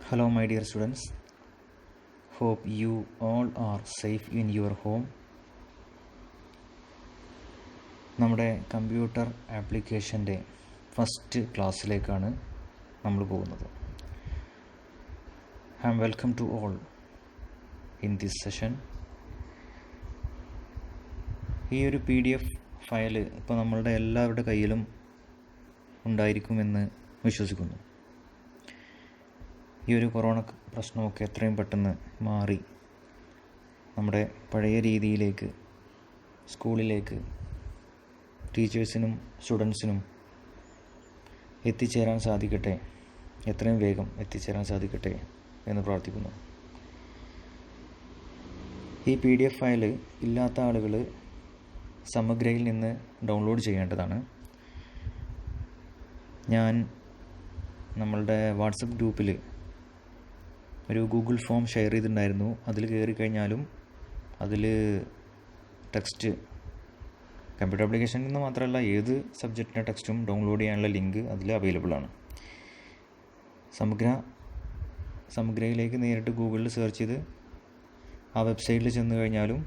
Hello, my dear students. Hope you all are safe in your home. നമ്മുടെ computer ആപ്ലിക്കേഷൻ്റെ first ക്ലാസ്സിലേക്കാണ് നമ്മൾ പോകുന്നത്. I am welcome to all in this session. ഈ ഒരു PDF file ഇപ്പോൾ നമ്മളുടെ എല്ലാവരുടെ കയ്യിലും ഉണ്ടായിരിക്കുമെന്ന് വിശ്വസിക്കുന്നു. ഈ ഒരു കൊറോണ പ്രശ്നമൊക്കെ എത്രയും പെട്ടെന്ന് മാറി നമ്മുടെ പഴയ രീതിയിലേക്ക് സ്കൂളിലേക്ക് ടീച്ചേഴ്സിനും സ്റ്റുഡൻസിനും എത്തിച്ചേരാൻ സാധിക്കട്ടെ, എത്രയും വേഗം എത്തിച്ചേരാൻ സാധിക്കട്ടെ എന്ന് പ്രാർത്ഥിക്കുന്നു. ഈ PDF ഫയൽ ഇല്ലാത്ത ആളുകൾ സമഗ്രയിൽ നിന്ന് ഡൗൺലോഡ് ചെയ്യേണ്ടതാണ്. ഞാൻ നമ്മളുടെ വാട്സപ്പ് ഗ്രൂപ്പിൽ ഒരു ഗൂഗിൾ ഫോം ഷെയർ ചെയ്തിട്ടുണ്ടായിരുന്നു. അതിൽ കയറി കഴിഞ്ഞാലും അതിൽ ടെക്സ്റ്റ് കമ്പ്യൂട്ടർ ആപ്ലിക്കേഷനിൽ നിന്ന് മാത്രമല്ല ഏത് സബ്ജക്റ്റിൻ്റെ ടെക്സ്റ്റും ഡൗൺലോഡ് ചെയ്യാനുള്ള ലിങ്ക് അതിൽ അവൈലബിൾ ആണ്. സമഗ്രയിലേക്ക് നേരിട്ട് ഗൂഗിളിൽ സെർച്ച് ചെയ്ത് ആ വെബ്സൈറ്റിൽ ചെന്ന് കഴിഞ്ഞാലും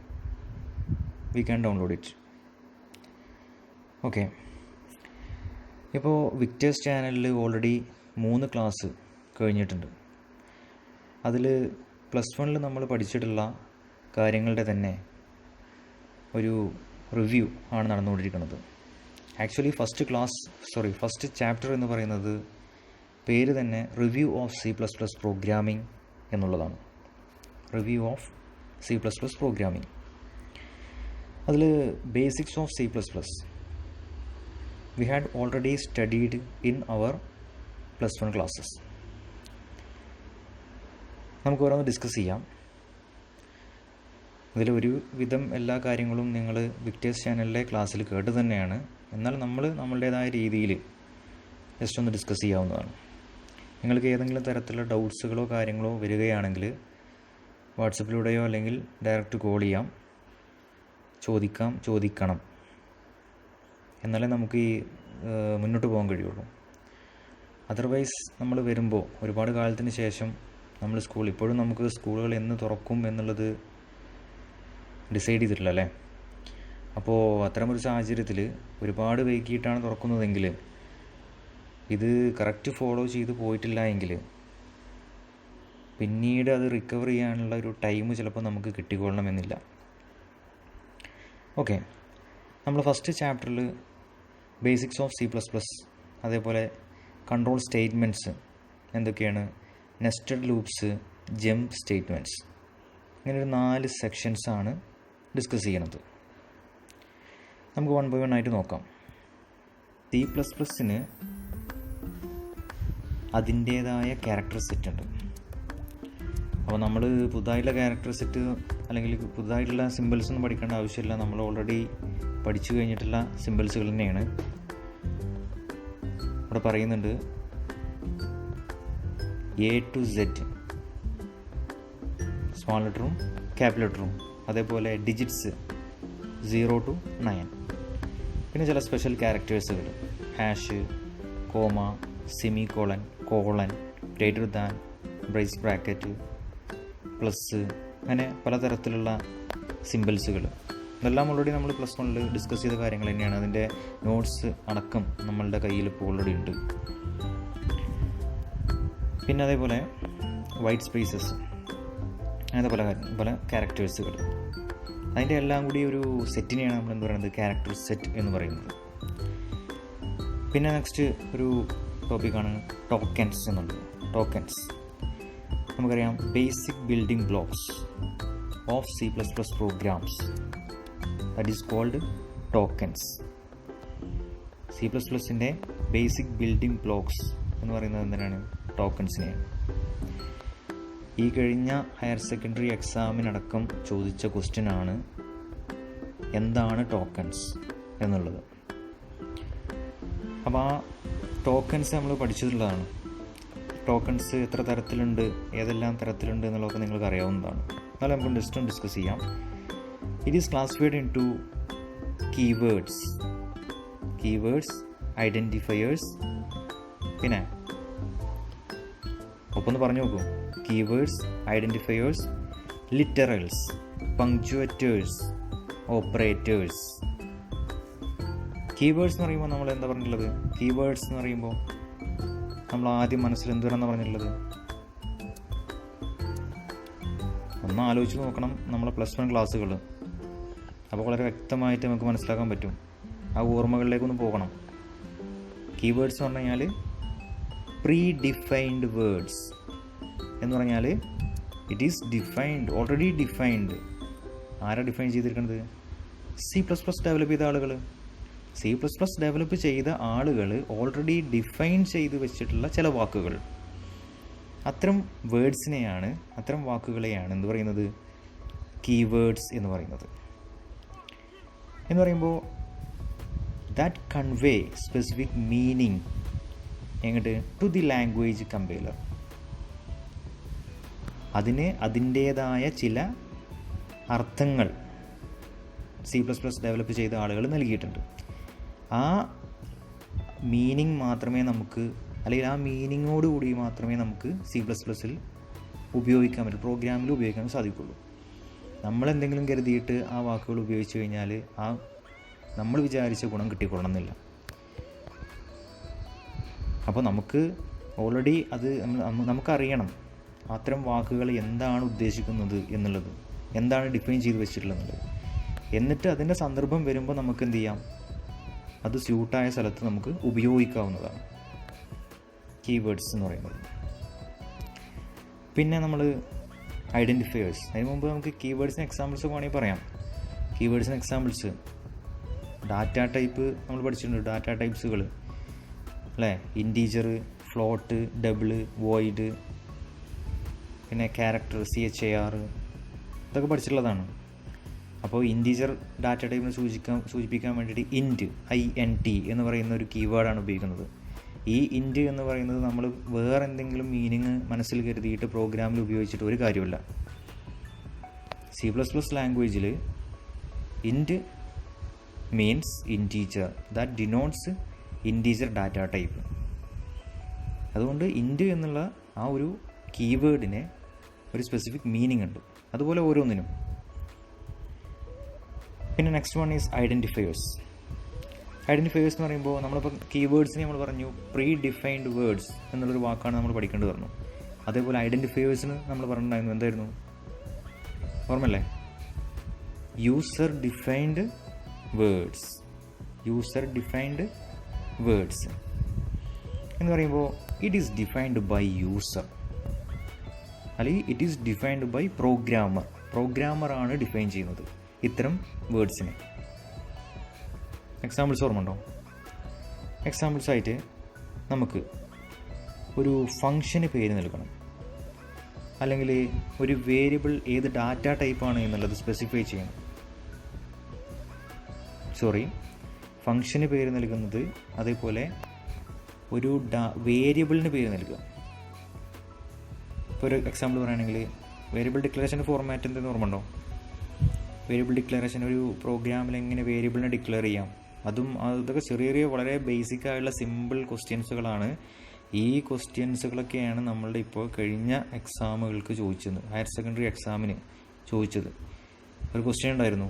we can download it. Okay, ഇപ്പോൾ വിക്ടേഴ്സ് ചാനലിൽ ഓൾറെഡി 3 ക്ലാസ് കഴിഞ്ഞിട്ടുണ്ട്. അതിൽ +1 നമ്മൾ പഠിച്ചിട്ടുള്ള കാര്യങ്ങളുടെ തന്നെ ഒരു റിവ്യൂ ആണ് നടന്നുകൊണ്ടിരിക്കുന്നത്. ആക്ച്വലി ഫസ്റ്റ് ചാപ്റ്റർ എന്ന് പറയുന്നത് പേര് തന്നെ റിവ്യൂ ഓഫ് C++ പ്രോഗ്രാമിംഗ് എന്നുള്ളതാണ്. Review of C++ programming. അതിൽ basics of C++ we had already studied in our +1 classes. നമുക്ക് ഓരോന്ന് ഡിസ്കസ് ചെയ്യാം. ഇതിലൊരു വിധം എല്ലാ കാര്യങ്ങളും നിങ്ങൾ വിക്ടേഴ്സ് ചാനലിലെ ക്ലാസ്സിൽ കേട്ട് തന്നെയാണ്. എന്നാൽ നമ്മളുടേതായ രീതിയിൽ ജസ്റ്റ് ഒന്ന് ഡിസ്കസ് ചെയ്യാവുന്നതാണ്. നിങ്ങൾക്ക് ഏതെങ്കിലും തരത്തിലുള്ള ഡൗട്ട്സുകളോ കാര്യങ്ങളോ വരികയാണെങ്കിൽ വാട്സപ്പിലൂടെയോ അല്ലെങ്കിൽ ഡയറക്റ്റ് കോൾ ചെയ്യാം, ചോദിക്കണം. എന്നാലേ നമുക്ക് ഈ മുന്നോട്ട് പോകാൻ കഴിയുള്ളൂ. അതർവൈസ് നമ്മൾ വരുമ്പോൾ ഒരുപാട് കാലത്തിന് ശേഷം നമ്മൾ ഇപ്പോഴും നമുക്ക് സ്കൂളുകൾ എന്ന് തുറക്കും എന്നുള്ളത് ഡിസൈഡ് ചെയ്തിട്ടില്ല അല്ലേ. അപ്പോൾ അത്തരമൊരു സാഹചര്യത്തിൽ ഒരുപാട് വൈകിട്ടാണ് തുറക്കുന്നതെങ്കിൽ ഇത് കറക്റ്റ് ഫോളോ ചെയ്ത് പോയിട്ടില്ല എങ്കിൽ പിന്നീട് അത് റിക്കവർ ചെയ്യാനുള്ള ഒരു ടൈം ചിലപ്പോൾ നമുക്ക് കിട്ടിക്കൊള്ളണമെന്നില്ല. ഓക്കെ, നമ്മൾ ഫസ്റ്റ് ചാപ്റ്ററിൽ ബേസിക്സ് ഓഫ് C++, അതേപോലെ കൺട്രോൾ സ്റ്റേറ്റ്മെൻറ്റ്സ് എന്തൊക്കെയാണ്, നെസ്റ്റഡ് ലൂപ്സ്, ജംപ് സ്റ്റേറ്റ്മെൻറ്റ്സ്, ഇങ്ങനെ ഒരു 4 സെക്ഷൻസാണ് ഡിസ്കസ് ചെയ്യണത്. നമുക്ക് 1 by 1 ആയിട്ട് നോക്കാം. C++ന് അതിൻ്റേതായ ക്യാരക്ടർ സെറ്റ് ഉണ്ട്. അപ്പോൾ നമ്മൾ പുതുതായിട്ടുള്ള ക്യാരക്ടർ സെറ്റ് അല്ലെങ്കിൽ പുതുതായിട്ടുള്ള സിമ്പിൾസ് ഒന്നും പഠിക്കേണ്ട ആവശ്യമില്ല. നമ്മൾ ഓൾറെഡി പഠിച്ചു കഴിഞ്ഞിട്ടുള്ള സിമ്പിൾസുകൾ തന്നെയാണ് ഇവിടെ പറയുന്നുണ്ട്. A to Z, സ്മോൾ ലെറ്ററും ക്യാപിറ്റൽ ലെറ്ററും, അതേപോലെ ഡിജിറ്റ്സ് 0 to 9. പിന്നെ ചില സ്പെഷ്യൽ ക്യാരക്ടേഴ്സുകൾ hash, comma, semicolon, colon, greater than, brace bracket, plus, അങ്ങനെ പലതരത്തിലുള്ള സിമ്പിൾസുകൾ. ഇതെല്ലാം ഓൾറെഡി നമ്മൾ +1 ഡിസ്കസ് ചെയ്ത കാര്യങ്ങൾ തന്നെയാണ്. അതിൻ്റെ നോട്ട്സ് അടക്കം നമ്മളുടെ കയ്യിൽ ഇപ്പോൾ ഓൾറെഡി ഉണ്ട്. പിന്നെ അതേപോലെ വൈറ്റ് സ്പേസസ്, അങ്ങനത്തെ പല ക്യാരക്ടേഴ്സുകൾ, അതിൻ്റെ എല്ലാം കൂടി ഒരു സെറ്റിനെയാണ് നമ്മൾ എന്ത് പറയുന്നത് ക്യാരക്ടർ സെറ്റ് എന്ന് പറയുന്നത്. പിന്നെ നെക്സ്റ്റ് ഒരു ടോപ്പിക്കാണ് ടോക്കൻസ് എന്നുള്ളത്. ടോക്കൻസ് നമുക്കറിയാം, basic building blocks of C++ programs, that is called tokens. C++ൻ്റെ ബേസിക് ബിൽഡിംഗ് ബ്ലോക്സ് എന്ന് പറയുന്നത് എന്തിനാണ്? ടോക്കൻസിനെയാണ്. ഈ കഴിഞ്ഞ ഹയർ സെക്കൻഡറി എക്സാമിനടക്കം ചോദിച്ച ക്വസ്റ്റ്യനാണ് എന്താണ് ടോക്കൻസ് എന്നുള്ളത്. അപ്പോൾ ആ ടോക്കൻസ് നമ്മൾ പഠിച്ചിട്ടുള്ളതാണ്. ടോക്കൻസ് എത്ര തരത്തിലുണ്ട്, ഏതെല്ലാം തരത്തിലുണ്ട് എന്നുള്ളതൊക്കെ നിങ്ങൾക്ക് അറിയാവുന്നതാണ്. എന്നാലും നമുക്ക് ജസ്റ്റ് ഒന്ന് ഡിസ്കസ് ചെയ്യാം. It is classified into keywords, identifiers, പിന്നെ അപ്പോൾ ഒന്ന് പറഞ്ഞു നോക്കൂ. Keywords, identifiers, literals, punctuators, operators. Keywords എന്ന് പറയുമ്പോൾ നമ്മൾ എന്താ പറഞ്ഞിട്ടുള്ളത്? കീവേഡ്സ് എന്ന് പറയുമ്പോൾ നമ്മൾ ആദ്യം മനസ്സിൽ എന്തുവരെന്നാണ് പറഞ്ഞിട്ടുള്ളത്? ഒന്ന് ആലോചിച്ച് നോക്കണം നമ്മളെ +1 ക്ലാസ്സുകൾ. അപ്പോൾ വളരെ വ്യക്തമായിട്ട് നമുക്ക് മനസ്സിലാക്കാൻ പറ്റും. ആ ഓർമ്മകളിലേക്കൊന്ന് പോകണം. കീവേഡ്സ് എന്ന് പറഞ്ഞു കഴിഞ്ഞാൽ പ്രീ ഡിഫൈൻഡ് വേർഡ്സ് എന്ന് പറഞ്ഞാൽ it is defined, already defined. ആരാ ഡിഫൈൻ ചെയ്തിരിക്കുന്നത്? C++ ഡെവലപ്പ് ചെയ്ത ആളുകൾ. C++ ഡെവലപ്പ് ചെയ്ത ആളുകൾ ഓൾറെഡി ഡിഫൈൻ ചെയ്ത് വെച്ചിട്ടുള്ള ചില വാക്കുകൾ. അത്തരം വേർഡ്സിനെയാണ്, അത്തരം വാക്കുകളെയാണ് എന്ത് പറയുന്നത്? കീവേഡ്സ് എന്ന് പറയുന്നത്. എന്ന് പറയുമ്പോൾ ദാറ്റ് കൺവേ സ്പെസിഫിക് മീനിങ് എങ്ങോട്ട്? To the language compiler. അതിന് അതിൻ്റേതായ ചില അർത്ഥങ്ങൾ C++ ഡെവലപ്പ് ചെയ്ത ആളുകൾ നൽകിയിട്ടുണ്ട്. ആ മീനിങ് മാത്രമേ നമുക്ക്, അല്ലെങ്കിൽ ആ മീനിങ്ങോട് കൂടി മാത്രമേ നമുക്ക് C++ൽ ഉപയോഗിക്കാൻ പറ്റും, പ്രോഗ്രാമിൽ ഉപയോഗിക്കാൻ സാധിക്കുള്ളൂ. നമ്മളെന്തെങ്കിലും കരുതിയിട്ട് ആ വാക്കുകൾ ഉപയോഗിച്ച് കഴിഞ്ഞാൽ ആ നമ്മൾ വിചാരിച്ച ഗുണം കിട്ടിക്കൊള്ളണമെന്നില്ല. അപ്പോൾ നമുക്ക് ഓൾറെഡി അത് നമുക്കറിയണം അത്തരം വാക്കുകൾ എന്താണ് ഉദ്ദേശിക്കുന്നത് എന്നുള്ളത്, എന്താണ് ഡിഫൈൻ ചെയ്ത് വെച്ചിട്ടുള്ളത് എന്നുള്ളത്. എന്നിട്ട് അതിൻ്റെ സന്ദർഭം വരുമ്പോൾ നമുക്ക് എന്ത് ചെയ്യാം? അത് സ്യൂട്ടായ സ്ഥലത്ത് നമുക്ക് ഉപയോഗിക്കാവുന്നതാണ് കീവേഡ്സ് എന്ന് പറയുന്നത്. പിന്നെ നമ്മൾ ഐഡൻറ്റിഫയേഴ്സ്. അതിന് മുമ്പ് നമുക്ക് കീവേഡ്സിന് എക്സാമ്പിൾസ് വേണമെങ്കിൽ പറയാം. കീവേഡ്സിന് എക്സാമ്പിൾസ് ഡാറ്റ ടൈപ്പ് നമ്മൾ പഠിച്ചിട്ടുണ്ട്. ഡാറ്റ ടൈപ്സുകൾ അല്ലേ? ഇൻറ്റീജർ, ഫ്ലോട്ട്, ഡബിള്, വോയിഡ്, പിന്നെ ക്യാരക്ടർ, CHAR, ഇതൊക്കെ പഠിച്ചിട്ടുള്ളതാണ്. അപ്പോൾ ഇൻറ്റീജർ ഡാറ്റ ടൈപ്പിനെ സൂചിപ്പിക്കാൻ വേണ്ടിയിട്ട് INT എന്ന് പറയുന്ന ഒരു കീവേഡാണ് ഉപയോഗിക്കുന്നത്. ഈ ഇൻറ്റ് എന്ന് പറയുന്നത് നമ്മൾ വേറെ എന്തെങ്കിലും മീനിങ് മനസ്സിൽ കരുതിയിട്ട് പ്രോഗ്രാമിൽ ഉപയോഗിച്ചിട്ട് ഒരു കാര്യമില്ല. C++ ലാംഗ്വേജിൽ int means integer, that denotes integer data type. അതുകൊണ്ട് ഇൻറ്റ് എന്നുള്ള ആ ഒരു കീവേഡിന് ഒരു സ്പെസിഫിക് മീനിങ് ഉണ്ട്. അതുപോലെ ഓരോന്നിനും. പിന്നെ next one is identifiers. Identifiers എന്ന് പറയുമ്പോൾ നമ്മളിപ്പോൾ കീവേഡ്സിന് നമ്മൾ പറഞ്ഞു പ്രീ ഡിഫൈൻഡ് വേർഡ്സ് എന്നുള്ളൊരു വാക്കാണ് നമ്മൾ പഠിക്കേണ്ടി പറഞ്ഞു. അതേപോലെ ഐഡൻറ്റിഫയേഴ്സിന് നമ്മൾ പറഞ്ഞിട്ടുണ്ടായിരുന്നു എന്തായിരുന്നു? ഓർമ്മല്ലേ? User defined words. User defined words എന്ന് പറയുമ്പോൾ it is defined by user, അല്ലെങ്കിൽ it is defined by programmer. പ്രോഗ്രാമറാണ് ഡിഫൈൻ ചെയ്യുന്നത് ഇത്തരം വേർഡ്സിനെ. എക്സാമ്പിൾസ് ഓർമ്മയുണ്ടോ? എക്സാമ്പിൾസായിട്ട് നമുക്ക് ഒരു ഫങ്ഷന് പേര് നൽകണം, അല്ലെങ്കിൽ ഒരു വേരിയബിൾ ഏത് ഡാറ്റ ടൈപ്പാണ് എന്നുള്ളത് സ്പെസിഫൈ ചെയ്യണം. ഫങ്ഷന് പേര് നൽകുന്നത്, അതേപോലെ ഒരു വേരിയബിളിന് പേര് നൽകുക. ഇപ്പോൾ ഒരു എക്സാമ്പിൾ പറയുകയാണെങ്കിൽ വേരിയബിൾ ഡിക്ലറേഷൻ്റെ ഫോർമാറ്റ് എന്തെന്ന് ഓർമ്മയുണ്ടോ? വേരിയബിൾ ഡിക്ലറേഷൻ ഒരു പ്രോഗ്രാമിൽ എങ്ങനെ വേരിയബിളിനെ ഡിക്ലെയർ ചെയ്യാം, അതൊക്കെ ചെറിയ ചെറിയ വളരെ ബേസിക് ആയിട്ടുള്ള സിമ്പിൾ ക്വസ്റ്റ്യൻസുകളാണ്. ഈ ക്വസ്റ്റ്യൻസുകളൊക്കെയാണ് നമ്മളുടെ ഇപ്പോൾ കഴിഞ്ഞ എക്സാമുകൾക്ക് ചോദിച്ചത്. ഹയർ സെക്കൻഡറി എക്സാമിന് ചോദിച്ചത് ഒരു ക്വസ്റ്റ്യൻ ഉണ്ടായിരുന്നു,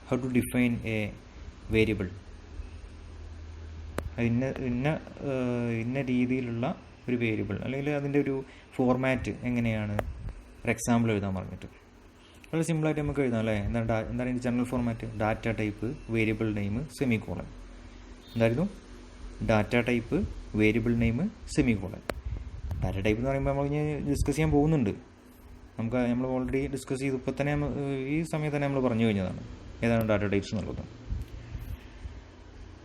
how to define a variable. ഇന്ന രീതിയിലുള്ള ഒരു വേരിയബിൾ, അല്ലെങ്കിൽ അതിൻ്റെ ഒരു ഫോർമാറ്റ് എങ്ങനെയാണ് ഒരു എക്സാമ്പിൾ എഴുതാൻ പറഞ്ഞിട്ട്. വളരെ സിമ്പിളായിട്ട് നമുക്ക് എഴുതാം അല്ലേ? എന്താണ് ഇതിൻ്റെ general format? Data type, variable name, semicolon. എന്തായിരുന്നു? Data type, variable name, semicolon. Data type എന്ന് പറയുമ്പോൾ നമ്മൾ ഇനി ഡിസ്കസ് ചെയ്യാൻ പോകുന്നുണ്ട്. നമ്മൾ ഓൾറെഡി ഡിസ്കസ് ചെയ്ത് ഇപ്പോൾ തന്നെ ഈ സമയത്ത് തന്നെ നമ്മൾ പറഞ്ഞു കഴിഞ്ഞതാണ് ഏതാണ് ഡാറ്റ ടൈപ്സ് എന്നുള്ളത്.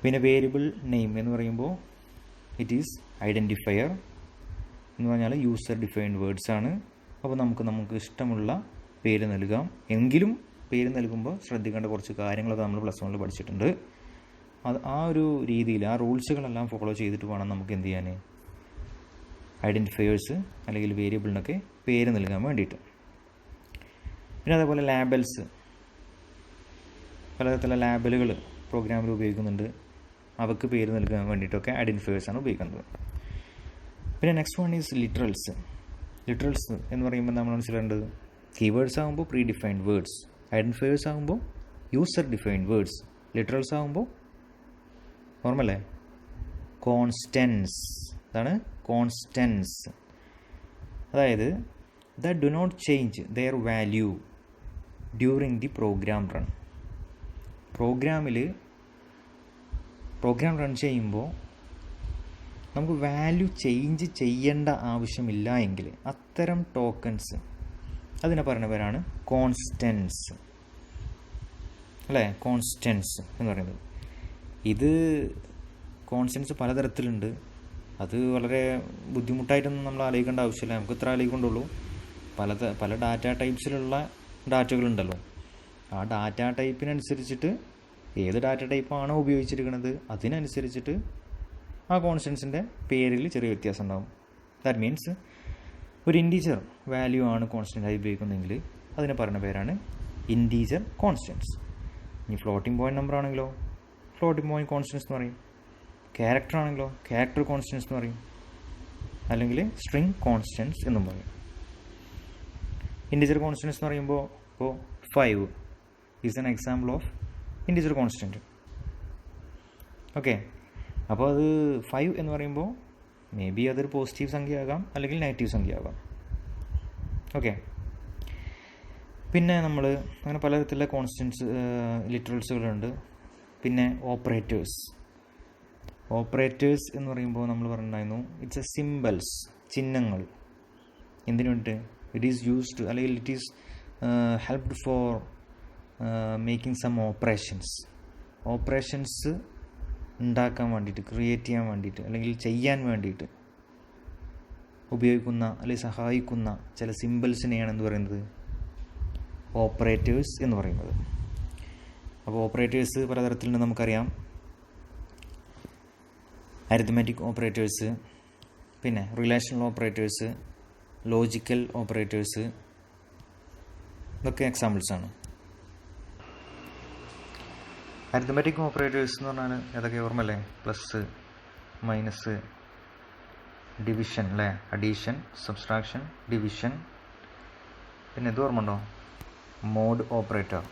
പിന്നെ വേരിയബിൾ നെയിം എന്ന് പറയുമ്പോൾ ഇറ്റ് ഈസ് ഐഡൻറ്റിഫയർ എന്ന് പറഞ്ഞാൽ യൂസർ ഡിഫൈൻഡ് വേർഡ്സ് ആണ്. അപ്പോൾ നമുക്ക് ഇഷ്ടമുള്ള പേര് നൽകാം. എങ്കിലും പേര് നൽകുമ്പോൾ ശ്രദ്ധിക്കേണ്ട കുറച്ച് കാര്യങ്ങളൊക്കെ നമ്മൾ +1 പഠിച്ചിട്ടുണ്ട്. ആ ഒരു രീതിയിൽ ആ റൂൾസുകളെല്ലാം ഫോളോ ചെയ്തിട്ട് വേണം നമുക്ക് എന്ത് ചെയ്യാൻ, ഐഡൻറ്റിഫയേഴ്സ് അല്ലെങ്കിൽ വേരിയബിളിനൊക്കെ പേര് നൽകാൻ വേണ്ടിയിട്ട്. പിന്നെ അതേപോലെ ലാബൽസ്, പലതരത്തിലുള്ള ലാബലുകൾ പ്രോഗ്രാമിൽ ഉപയോഗിക്കുന്നുണ്ട്. അവർക്ക് പേര് നൽകാൻ വേണ്ടിയിട്ടൊക്കെ ഐഡൻറ്റിഫയേഴ്സാണ് ഉപയോഗിക്കുന്നത്. പിന്നെ next one is literals. Literals എന്ന് പറയുമ്പോൾ നമ്മൾ മനസ്സിലാക്കേണ്ടത് കീവേഡ്സ് ആകുമ്പോൾ പ്രീ ഡിഫൈൻഡ് വേർഡ്സ്, ഐഡൻറ്റിഫയേഴ്സ് ആകുമ്പോൾ യൂസർ ഡിഫൈൻഡ് വേർഡ്സ്, ലിറ്ററൽസ് ആകുമ്പോൾ ഓർമ്മല്ലേ കോൺസ്റ്റൻസ്. അതാണ് കോൺസ്റ്റൻസ്. അതായത് that do not change their value during the program run. Program run ചെയ്യുമ്പോൾ നമുക്ക് വാല്യൂ ചേഞ്ച് ചെയ്യേണ്ട ആവശ്യമില്ല എങ്കിൽ അത്തരം ടോക്കൺസ് അതിനെ പറയുന്ന പേരാണ് കോൺസ്റ്റൻസ് അല്ലേ. കോൺസ്റ്റൻസ് എന്ന് പറയുന്നത് ഇത് കോൺസ്റ്റൻസ് പലതരത്തിലുണ്ട്. അത് വളരെ ബുദ്ധിമുട്ടായിട്ടൊന്നും നമ്മൾ ആലോചിക്കേണ്ട ആവശ്യമില്ല. നമുക്ക് ഇത്ര ആലോചിക്കൊണ്ടുള്ളൂ. പല ഡാറ്റ ടൈപ്സിലുള്ള ഡാറ്റകളുണ്ടല്ലോ. ആ ഡാറ്റ ടൈപ്പിനനുസരിച്ചിട്ട് ഏത് ഡാറ്റ ടൈപ്പാണോ ഉപയോഗിച്ചിരിക്കുന്നത് അതിനനുസരിച്ചിട്ട് ആ കോൺസ്റ്റൻസിൻ്റെ പേരിൽ ചെറിയ വ്യത്യാസം ഉണ്ടാകും. ദാറ്റ് മീൻസ് ഒരു ഇൻറ്റീജർ വാല്യൂ ആണ് കോൺസ്റ്റൻ്റായി ഉപയോഗിക്കുന്നതെങ്കിൽ അതിനെ പറയുന്ന പേരാണ് ഇൻറ്റീജർ കോൺസ്റ്റൻസ്. ഇനി ഫ്ലോട്ടിംഗ് പോയിൻറ്റ് നമ്പർ ആണെങ്കിലോ ഫ്ലോട്ടിംഗ് പോയിൻറ്റ് കോൺസ്റ്റൻസ് എന്ന് പറയും. ക്യാരക്ടർ ആണെങ്കിലോ ക്യാരക്ടർ കോൺസ്റ്റൻസ് എന്ന് പറയും. അല്ലെങ്കിൽ സ്ട്രിങ് കോൺസ്റ്റൻസ് എന്നും പറയും. ഇൻറ്റീജർ കോൺസ്റ്റൻസ് എന്ന് പറയുമ്പോൾ ഇപ്പോൾ 5 is an example of integer constant. Okay, അപ്പോൾ അത് 5 എന്ന് പറയുമ്പോൾ മേ ബി അതൊരു പോസിറ്റീവ് സംഖ്യ ആകാം അല്ലെങ്കിൽ നെഗറ്റീവ് സംഖ്യ ആകാം. ഓക്കെ, പിന്നെ നമ്മൾ അങ്ങനെ പലതരത്തിലുള്ള കോൺസ്റ്റൻസ് ലിറ്ററൽസുകളുണ്ട്. പിന്നെ ഓപ്പറേറ്റേഴ്സ് എന്ന് പറയുമ്പോൾ നമ്മൾ പറഞ്ഞിട്ടുണ്ടായിരുന്നു ഇറ്റ്സ് എ സിംബൽസ്, ചിഹ്നങ്ങൾ. എന്തിനു വേണ്ടിയിട്ട്? ഇറ്റ് ഈസ് യൂസ്ഡ് അല്ലെങ്കിൽ it is helped for making some operations ഉണ്ടാക്കാൻ വേണ്ടിയിട്ട്, ക്രിയേറ്റ് ചെയ്യാൻ വേണ്ടിയിട്ട് അല്ലെങ്കിൽ ചെയ്യാൻ വേണ്ടിയിട്ട് ഉപയോഗിക്കുന്ന അല്ലെങ്കിൽ സഹായിക്കുന്ന ചില സിംബൽസിനെയാണ് എന്ത് പറയുന്നത്? ഓപ്പറേറ്റേഴ്സ് എന്ന് പറയുന്നത്. അപ്പോൾ ഓപ്പറേറ്റേഴ്സ് പലതരത്തിലുണ്ട് നമുക്കറിയാം. അരിത്മെറ്റിക് ഓപ്പറേറ്റേഴ്സ്, പിന്നെ റിലേഷണൽ ഓപ്പറേറ്റേഴ്സ്, ലോജിക്കൽ ഓപ്പറേറ്റേഴ്സ്, ഇതൊക്കെ എക്സാമ്പിൾസാണ്. അരിത്മെറ്റിക് ഓപ്പറേറ്റേഴ്സ് എന്ന് പറഞ്ഞാൽ ഏതൊക്കെ ഓർമ്മല്ലേ? പ്ലസ്, മൈനസ്, ഡിവിഷൻ അല്ലേ, അഡീഷൻ, സബ്സ്ട്രാക്ഷൻ, ഡിവിഷൻ. പിന്നെ ഇത് ഓർമ്മ ഉണ്ടോ? Mod operator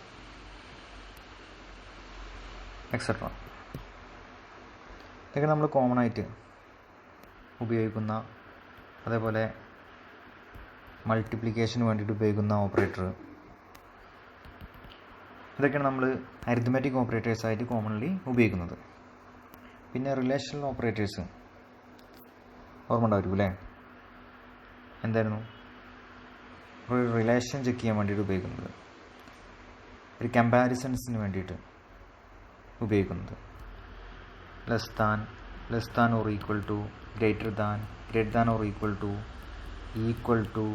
etcetera. ഇതൊക്കെ നമ്മൾ കോമൺ ആയിട്ട് ഉപയോഗിക്കുന്ന, അതേപോലെ മൾട്ടിപ്ലിക്കേഷന് വേണ്ടിയിട്ട് ഉപയോഗിക്കുന്ന ഓപ്പറേറ്റർ, ഇതൊക്കെയാണ് നമ്മൾ അരിത്മെറ്റിക് ഓപ്പറേറ്റേഴ്സ് ആയിട്ട് കോമൺലി ഉപയോഗിക്കുന്നത്. പിന്നെ റിലേഷണൽ ഓപ്പറേറ്റേഴ്സ് ഓർമ്മ ഉണ്ടായിരിക്കും അല്ലേ? എന്തായിരുന്നു? ഒരു റിലേഷൻ ചെക്ക് ചെയ്യാൻ വേണ്ടിയിട്ട് ഉപയോഗിക്കുന്നത്, ഒരു കമ്പാരിസൺസിന് വേണ്ടിയിട്ട് ഉപയോഗിക്കുന്നത്. Less than or equal to, greater than or equal to,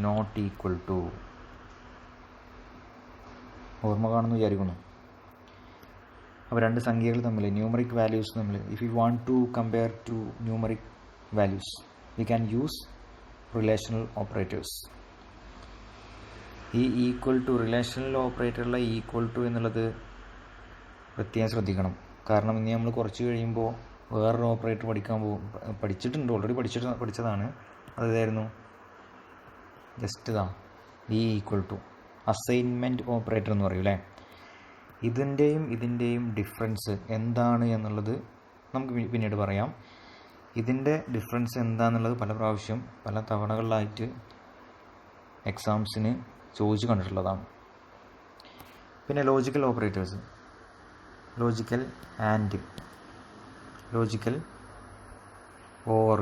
not equal to. ഓർമ്മ കാണുമെന്ന് വിചാരിക്കുന്നു. അപ്പോൾ രണ്ട് സംഖ്യകൾ തമ്മിൽ, ന്യൂമറിക് വാല്യൂസ് തമ്മിൽ, if you want to compare two numeric values we can use relational operators. ഈ ഈക്വൽ ടു, റിലേഷണൽ ഓപ്പറേറ്ററിലെ ഈക്വൽ ടു എന്നുള്ളത് പ്രത്യേകം ശ്രദ്ധിക്കണം. കാരണം ഇനി നമ്മൾ കുറച്ച് കഴിയുമ്പോൾ വേറൊരു ഓപ്പറേറ്റർ പഠിച്ചിട്ടുണ്ട്, ഓൾറെഡി പഠിച്ചതാണ്. അതായിരുന്നു ജസ്റ്റ് ഈ ഈക്വൽ ടു അസൈൻമെൻറ്റ് ഓപ്പറേറ്റർ എന്ന് പറയും അല്ലേ. ഇതിൻ്റെയും ഡിഫറൻസ് എന്താണ് എന്നുള്ളത് നമുക്ക് പിന്നീട് പറയാം. ഇതിൻ്റെ ഡിഫറൻസ് എന്താണെന്നുള്ളത് പല തവണകളിലായിട്ട് എക്സാംസിന് ചോദിച്ചു കണ്ടിട്ടുള്ളതാണ്. പിന്നെ logical operators, logical and, logical or,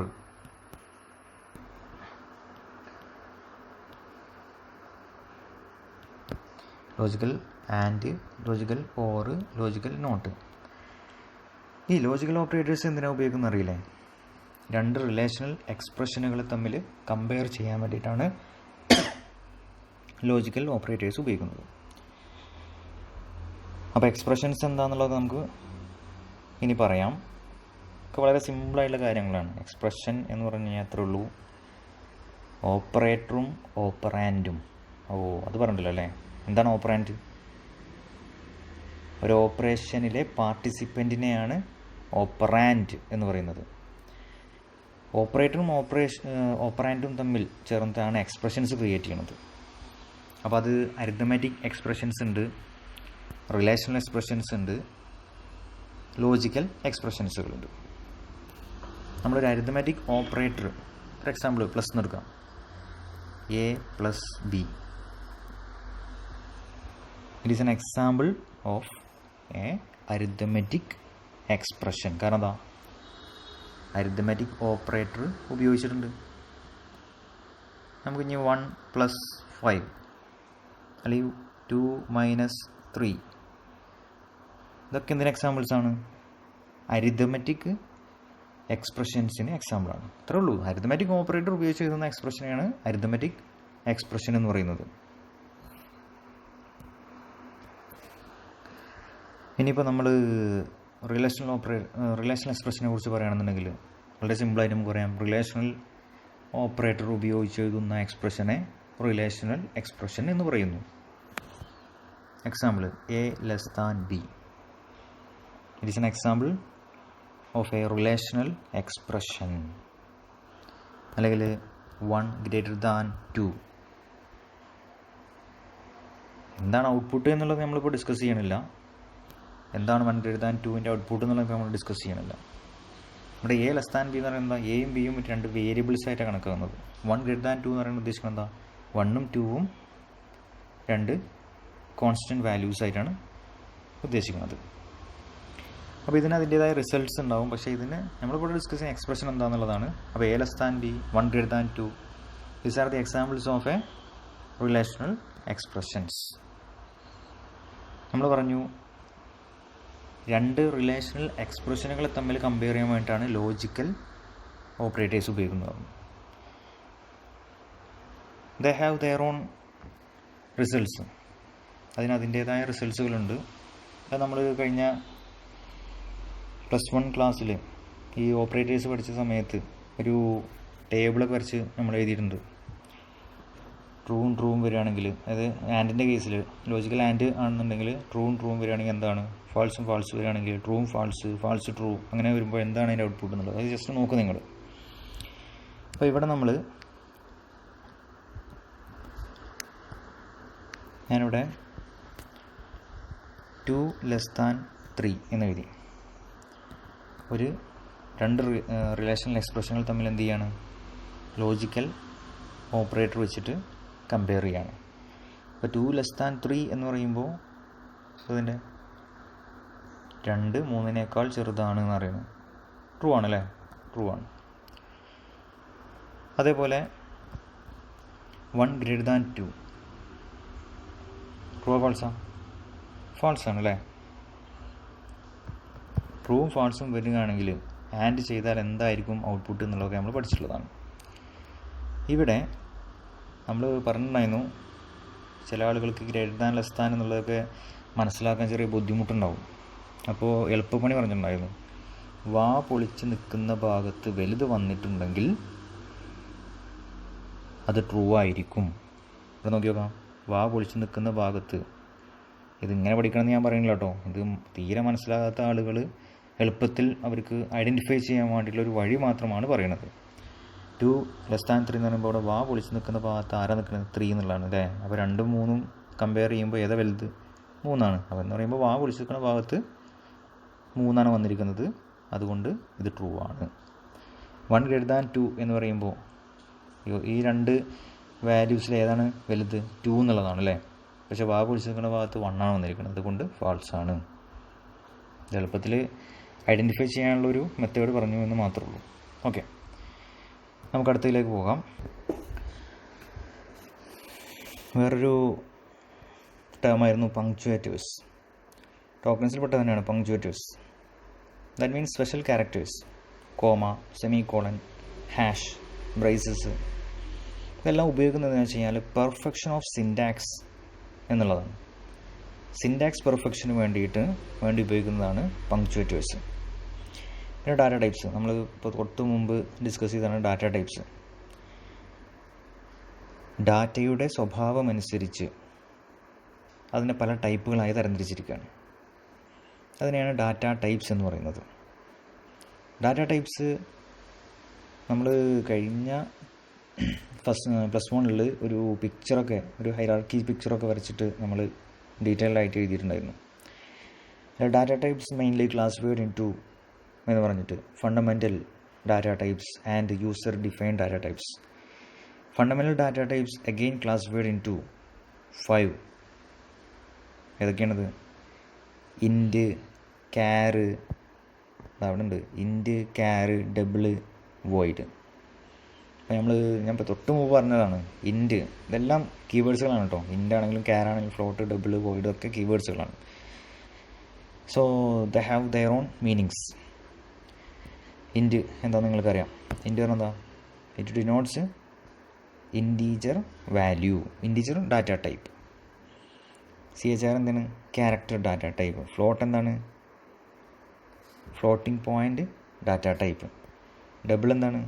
logical and, logical or, logical not. ഈ ലോജിക്കൽ ഓപ്പറേറ്റേഴ്സ് എന്തിനാണ് ഉപയോഗിക്കുന്നത് അറിയില്ലേ? രണ്ട് റിലേഷണൽ എക്സ്പ്രഷനുകൾ തമ്മിൽ കമ്പയർ ചെയ്യാൻ വേണ്ടിയിട്ടാണ് ലോജിക്കൽ ഓപ്പറേറ്റേഴ്സ് ഉപയോഗിക്കുന്നത്. അപ്പോൾ എക്സ്പ്രഷൻസ് എന്താണെന്നുള്ളത് നമുക്ക് ഇനി പറയാം. ഒക്കെ വളരെ സിമ്പിളായിട്ടുള്ള കാര്യങ്ങളാണ്. എക്സ്പ്രഷൻ എന്ന് പറഞ്ഞു കഴിഞ്ഞാൽ അത്രേ ഉള്ളൂ. ഓപ്പറേറ്ററും ഓപ്പറാൻഡും, അത് പറഞ്ഞില്ലല്ലോ അല്ലേ? എന്താണ് ഓപ്പറാൻഡ്? ഒരു ഓപ്പറേഷനിലെ പാർട്ടിസിപ്പൻറ്റിനെയാണ് ഓപ്പറാൻഡ് എന്ന് പറയുന്നത്. ഓപ്പറേറ്ററും ഓപ്പറാൻഡും തമ്മിൽ ചേർന്നിട്ടാണ് എക്സ്പ്രഷൻസ് ക്രിയേറ്റ് ചെയ്യണത്. അപ്പോൾ അത് അരിത്തമാറ്റിക് എക്സ്പ്രഷൻസ് ഉണ്ട്, റിലേഷണൽ എക്സ്പ്രഷൻസ് ഉണ്ട്, ലോജിക്കൽ എക്സ്പ്രഷൻസുകളുണ്ട്. നമ്മളൊരു arithmetic operator, for example plus എന്ന് എടുക്കാം, A plus B. It is an example of A arithmetic expression. കാരണം എന്താ, അരിത്തമാറ്റിക് ഓപ്പറേറ്റർ ഉപയോഗിച്ചിട്ടുണ്ട്. നമുക്ക് ഇനി 1 + 5 അല്ലെങ്കിൽ 2 - 3 ഇതൊക്കെ എന്തിന് എക്സാമ്പിൾസാണ്? അരിത്തമാറ്റിക് എക്സ്പ്രഷൻസിന് എക്സാമ്പിളാണ്. അത്രേ ഉള്ളൂ. അരിത്തമാറ്റിക് ഓപ്പറേറ്റർ ഉപയോഗിച്ച് എഴുതുന്ന എക്സ്പ്രഷനെയാണ് അരിത്തമാറ്റിക് എക്സ്പ്രഷൻ എന്ന് പറയുന്നത്. ഇനിയിപ്പോൾ നമ്മൾ റിലേഷണൽ എക്സ്പ്രഷനെ കുറിച്ച് പറയുകയാണെന്നുണ്ടെങ്കിൽ വളരെ സിമ്പിളായിട്ട് നമുക്ക് പറയാം, റിലേഷണൽ ഓപ്പറേറ്റർ ഉപയോഗിച്ച് എഴുതുന്ന എക്സ്പ്രഷനെ റിലേഷണൽ എക്സ്പ്രഷൻ എന്ന് പറയുന്നു. Example A < B. It is an example of A relational expression. അല്ലെങ്കിൽ 1 > 2. എന്താണ് ഔട്ട്പുട്ട് എന്നുള്ളത് നമ്മളിപ്പോൾ ഡിസ്കസ് ചെയ്യണില്ല. എന്താണ് 1 > 2ൻ്റെ ഔട്ട്പുട്ട് എന്നുള്ളത് നമ്മൾ ഡിസ്കസ് ചെയ്യണില്ല. ഇവിടെ A < B എന്ന് പറയുന്നത് എയും ബിയും 2 വേരിയബിൾസ് ആയിട്ടാണ് കണക്കാക്കുന്നത്. 1 > 2 എന്ന് പറയുന്നത് ഉദ്ദേശിക്കുന്നത് എന്താ, 1ഉം 2ഉം 2 കോൺസ്റ്റൻറ്റ് വാല്യൂസ് ആയിട്ടാണ് ഉദ്ദേശിക്കുന്നത്. അപ്പോൾ ഇതിന് അതിൻ്റേതായ റിസൾട്ട്സ് ഉണ്ടാവും. പക്ഷേ ഇതിന് നമ്മളിവിടെ ഡിസ്കസ് ചെയ്യുന്ന എക്സ്പ്രഷൻ എന്താണെന്നുള്ളതാണ്. അപ്പോൾ A < B, 1 > 2, these are the examples of A relational expressions. നമ്മൾ പറഞ്ഞു 2 റിലേഷണൽ എക്സ്പ്രഷനുകളെ തമ്മിൽ കമ്പയർ ചെയ്യാൻ വേണ്ടിയിട്ടാണ് ലോജിക്കൽ ഓപ്പറേറ്റേഴ്സ് ഉപയോഗിക്കുന്നത്. They have their on results. അതിൻ്റേതായ റിസൾട്ട്സുകളുണ്ട്. അത് നമ്മൾ കഴിഞ്ഞ +1 ക്ലാസ്സിൽ ഈ ഓപ്പറേറ്റേഴ്സ് പഠിച്ച സമയത്ത് ഒരു ടേബിളൊക്കെ വരച്ച് നമ്മൾ എഴുതിയിട്ടുണ്ട്. ട്രൂവും വരികയാണെങ്കിൽ, അതായത് ആൻഡിൻ്റെ കേസിൽ ലോജിക്കൽ ആൻഡ് ആണെന്നുണ്ടെങ്കിൽ ട്രൂവും വരികയാണെങ്കിൽ എന്താണ്, ഫാൾസ് വരികയാണെങ്കിൽ ട്രൂവും ഫാൾസ് ട്രൂ, അങ്ങനെ വരുമ്പോൾ എന്താണ് അതിൻ്റെ ഔട്ട്പുട്ട് എന്നുള്ളത് അത് ജസ്റ്റ് നോക്കുക നിങ്ങൾ. അപ്പോൾ ഇവിടെ ഞാനിവിടെ 2 < 3 എന്ന് എഴുതി. ഒരു 2 റിലേഷണൽ എക്സ്പ്രഷനുകൾ തമ്മിൽ എന്ത് ചെയ്യാണ്, ലോജിക്കൽ ഓപ്പറേറ്റർ വെച്ചിട്ട് കമ്പയർ ചെയ്യാണ്. അപ്പോൾ 2 < 3 എന്ന് പറയുമ്പോൾ അതിൻ്റെ 2 3-നേക്കാൾ ചെറുതാണ് എന്ന് പറയുന്നത് ട്രൂ ആണല്ലേ, ട്രൂ ആണ്. അതേപോലെ 1 > 2 ട്രൂ ഫാൾസ് ആണല്ലേ. ട്രൂവും ഫാൾസും വരികയാണെങ്കിൽ ആൻഡ് ചെയ്താൽ എന്തായിരിക്കും ഔട്ട്പുട്ട് എന്നുള്ളതൊക്കെ നമ്മൾ പഠിച്ചിട്ടുള്ളതാണ്. ഇവിടെ നമ്മൾ പറഞ്ഞിട്ടുണ്ടായിരുന്നു ചില ആളുകൾക്ക് > എന്നുള്ളതൊക്കെ മനസ്സിലാക്കാൻ ചെറിയ ബുദ്ധിമുട്ടുണ്ടാവും. അപ്പോൾ എളുപ്പപ്പണി പറഞ്ഞിട്ടുണ്ടായിരുന്നു, വാ പൊളിച്ച് നിൽക്കുന്ന ഭാഗത്ത് വലുത് വന്നിട്ടുണ്ടെങ്കിൽ അത് ട്രൂ ആയിരിക്കും. ഇവിടെ നോക്കി നോക്കാം, വാ പൊളിച്ച് നിൽക്കുന്ന ഭാഗത്ത്, ഇതിങ്ങനെ പഠിക്കണമെന്ന് ഞാൻ പറയുന്നില്ല കേട്ടോ. ഇത് തീരെ മനസ്സിലാകാത്ത ആളുകൾ എളുപ്പത്തിൽ അവർക്ക് ഐഡൻറ്റിഫൈ ചെയ്യാൻ വേണ്ടിയിട്ടുള്ളൊരു വഴി മാത്രമാണ് പറയുന്നത്. 2 < 3 എന്ന് പറയുമ്പോൾ അവിടെ വാ പൊളിച്ച് നിൽക്കുന്ന ഭാഗത്ത് ആരാ നിൽക്കുന്നത്, 3 എന്നുള്ളതാണ് അല്ലേ. അപ്പോൾ 2ഉം 3ഉം കമ്പയർ ചെയ്യുമ്പോൾ ഏതാ വലുത്, 3ആണ്. അപ്പോൾ എന്ന് പറയുമ്പോൾ വാ പൊളിച്ച് നിൽക്കുന്ന ഭാഗത്ത് 3ആണ് വന്നിരിക്കുന്നത്, അതുകൊണ്ട് ഇത് ട്രൂ ആണ്. 1 > 2 എന്ന് പറയുമ്പോൾ ഈ 2 വാല്യൂസിൽ ഏതാണ് വലുത്, 2 എന്നുള്ളതാണ് അല്ലേ. പക്ഷേ വാ പൊളിച്ച് നിൽക്കുന്ന ഭാഗത്ത് 1 ആണ് വന്നിരിക്കുന്നത്, അതുകൊണ്ട് ഫാൾസ് ആണ്. എളുപ്പത്തിൽ ഐഡൻറ്റിഫൈ ചെയ്യാനുള്ളൊരു മെത്തേഡ് പറഞ്ഞു എന്ന് മാത്രമേ ഉള്ളൂ. ഓക്കെ, നമുക്ക് അടുത്തതിലേക്ക് പോകാം. വേറൊരു ടേമായിരുന്നു പങ്ക്ച്വേറ്റേഴ്സ്. ടോക്കൺസിൽപ്പെട്ട തന്നെയാണ് punctuators. That means special characters, comma, semicolon, hash, braces. ഇതെല്ലാം ഉപയോഗിക്കുന്നത് എന്ന് വെച്ച് കഴിഞ്ഞാൽ പെർഫെക്ഷൻ ഓഫ് സിൻടാക്സ് എന്നുള്ളതാണ്. സിൻടാക്സ് പെർഫെക്ഷന് വേണ്ടി ഉപയോഗിക്കുന്നതാണ് പങ്ക്ച്വേറ്റേഴ്സ്. പിന്നെ ഡാറ്റ ടൈപ്സ്, നമ്മൾ ഇപ്പോൾ തൊട്ട് മുമ്പ് ഡിസ്കസ് ചെയ്തതാണ് ഡാറ്റ ടൈപ്സ്. ഡാറ്റയുടെ സ്വഭാവമനുസരിച്ച് അതിനെ പല ടൈപ്പുകളായി തരംതിരിച്ചിരിക്കുകയാണ്. അതിനെയാണ് ഡാറ്റ ടൈപ്സ് എന്ന് പറയുന്നത്. ഡാറ്റ ടൈപ്സ് നമ്മൾ കഴിഞ്ഞ പ്ലസ് വണ്ണിൽ ഒരു പിക്ചറൊക്കെ, ഒരു ഹൈറാർക്കി പിക്ചറൊക്കെ വരച്ചിട്ട് നമ്മൾ ഡീറ്റെയിൽഡ് ആയിട്ട് എഴുതിയിട്ടുണ്ടായിരുന്നു. Data types mainly classified into എന്ന് പറഞ്ഞിട്ട് fundamental data types and user defined data types. Fundamental data types again classified into 5. ഏതൊക്കെയാണത്? ഇൻറ്റ്, ക്യാര്, അവിടെ ഉണ്ട്, ഇൻറ്റ്, ക്യാര്, ഡബിള്, വോയിഡ്. അപ്പോൾ ഞാൻ ഇപ്പോൾ തൊട്ട് മുമ്പ് പറഞ്ഞതാണ് ഇൻറ്റ്. ഇതെല്ലാം കീവേഡ്സുകളാണ് കേട്ടോ. ഇൻറ്റ് ആണെങ്കിലും ക്യാർ ആണെങ്കിലും ഫ്ലോട്ട്, ഡബിൾ, വോയിഡ് ഒക്കെ കീവേഡ്സുകളാണ്. So they have their own meanings. Int എന്താണെന്ന് നിങ്ങൾക്കറിയാം. ഇൻറ്റ് പറഞ്ഞാൽ എന്താ? It denotes integer value, integer data type. CHR എന്താണ്? Character data type. ഫ്ലോട്ട് എന്താണ്? Floating point data type. Double എന്താണ്?